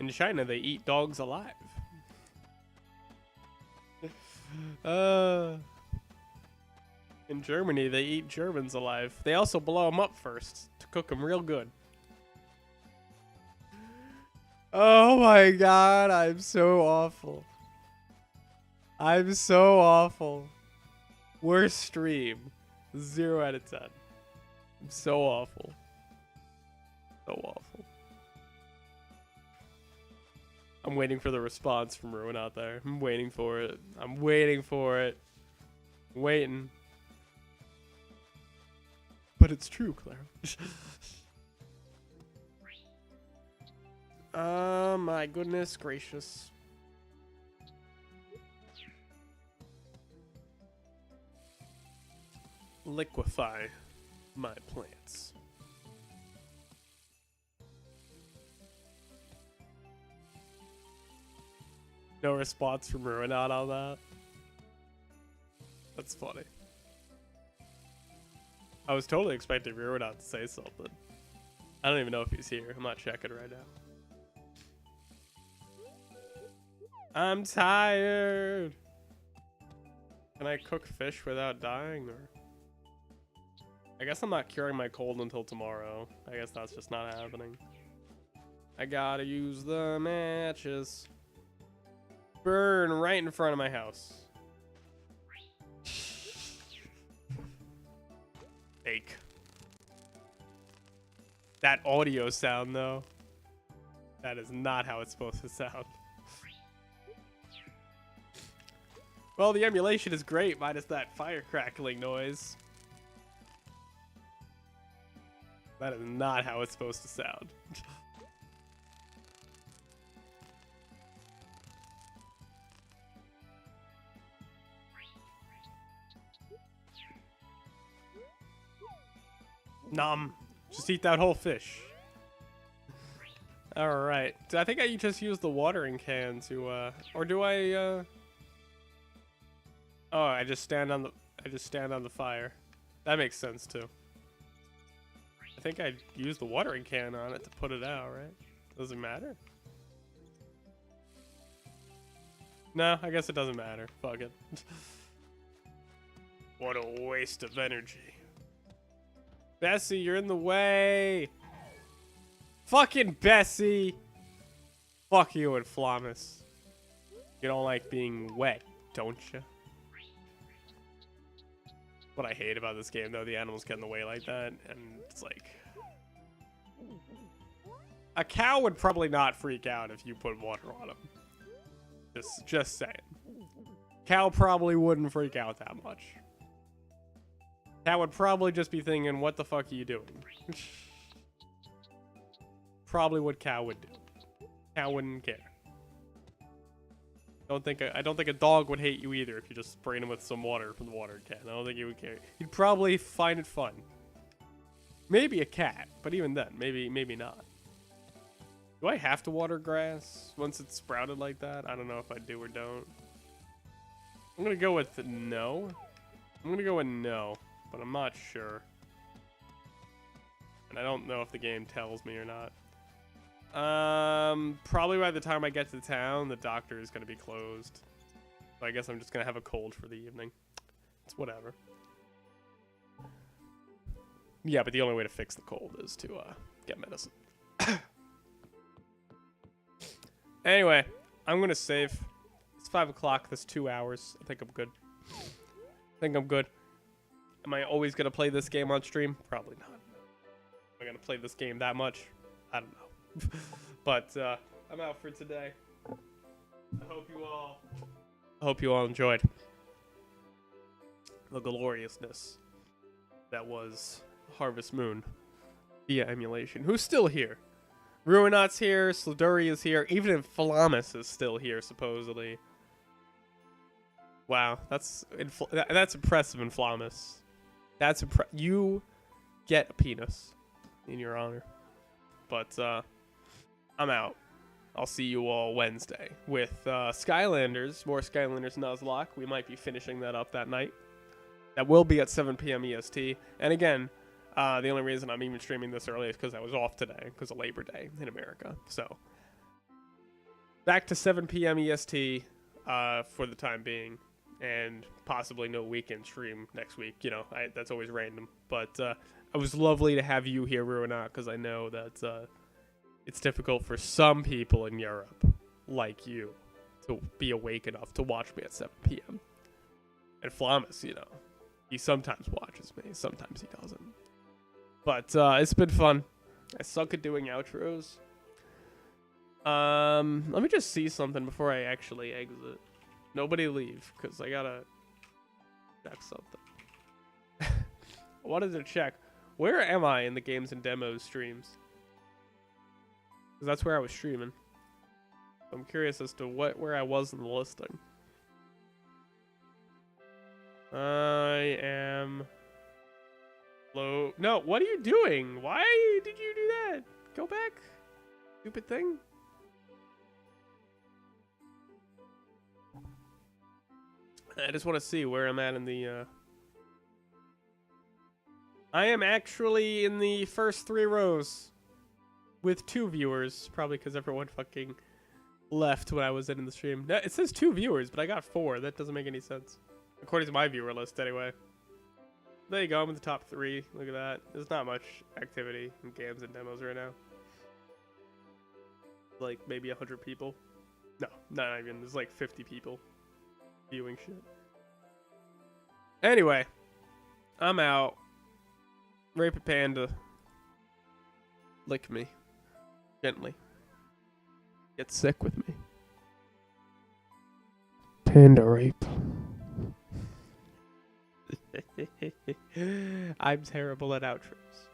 In China, they eat dogs alive. In Germany, they eat Germans alive. They also blow them up first to cook them real good. Oh my god, I'm so awful. I'm so awful. Worst stream. 0 out of 10. I'm so awful. So awful. I'm waiting for the response from Ruin out there. I'm waiting for it. I'm waiting for it. I'm waiting. But it's true, Cleril. My goodness gracious. Liquefy my plants. No response from Ruin out on that. That's funny. I was totally expecting Ruin out to say something. I don't even know if he's here. I'm not checking right now. I'm tired. Can I cook fish without dying, or? I guess I'm not curing my cold until tomorrow. I guess that's just not happening. I gotta use the matches. Burn right in front of my house. Fake. That audio sound, though. That is not how it's supposed to sound. Well, the emulation is great, minus that fire crackling noise. That is not how it's supposed to sound. Nom. Just eat that whole fish. Alright. I think I just used the watering can to, or do I, oh, I just stand on the fire. That makes sense, too. I think I used the watering can on it to put it out, right? Does it matter? No, I guess it doesn't matter. Fuck it. What a waste of energy. Bessie, you're in the way. Fucking Bessie. Fuck you and Flamus. You don't like being wet, don't you? What I hate about this game, though, the animals get in the way like that, and it's like... A cow would probably not freak out if you put water on them. Just saying. Cow probably wouldn't freak out that much. Cow would probably just be thinking, what the fuck are you doing? Probably what cow would do. Cow wouldn't care. I don't think a dog would hate you either if you just sprayed him with some water from the water can. I don't think he would care. He'd probably find it fun. Maybe a cat, but even then, maybe not. Do I have to water grass once it's sprouted like that? I don't know if I do or don't. I'm gonna go with no. I'm gonna go with no, but I'm not sure. And I don't know if the game tells me or not. Probably by the time I get to town, the doctor is going to be closed. So I guess I'm just going to have a cold for the evening. It's whatever. Yeah, but the only way to fix the cold is to, get medicine. Anyway, I'm going to save. It's 5 o'clock. That's 2 hours. I think I'm good. Am I always going to play this game on stream? Probably not. Am I going to play this game that much? I don't know. But I'm out for today. I hope you all enjoyed the gloriousness that was Harvest Moon via emulation. Who's still here? Ruinot's here, Sladuri is here, even Falamus is still here supposedly. Wow, that's impressive in Flamus. You get a penis in your honor. But I'm out. I'll see you all Wednesday with Skylanders, more Skylanders Nuzlocke. We might be finishing that up that night. That will be at 7 p.m. EST. And again, the only reason I'm even streaming this early is because I was off today because of Labor Day in America. So back to 7 p.m. EST for the time being, and possibly no weekend stream next week. You know, that's always random. But it was lovely to have you here, Ruinat, because I know that it's difficult for some people in Europe, like you, to be awake enough to watch me at 7 p.m. And Flamus, you know, he sometimes watches me, sometimes he doesn't. But it's been fun. I suck at doing outros. Let me just see something before I actually exit. Nobody leave, because I gotta check something. I wanted to check. Where am I in the games and demos streams? Because that's where I was streaming. I'm curious as to where I was in the listing. I am low. No, what are you doing? Why did you do that? Go back. Stupid thing. I just want to see where I'm at in the I am actually in the first 3 rows with 2 viewers, probably because everyone fucking left when I was in the stream. No, it says 2 viewers, but I got 4. That doesn't make any sense. According to my viewer list, anyway. There you go, I'm in the top 3. Look at that. There's not much activity in games and demos right now. Like, maybe 100 people. No, not even. There's like 50 people viewing shit. Anyway, I'm out. Rape a panda. Lick me. Gently. Get sick with me. Panda rape. I'm terrible at outros.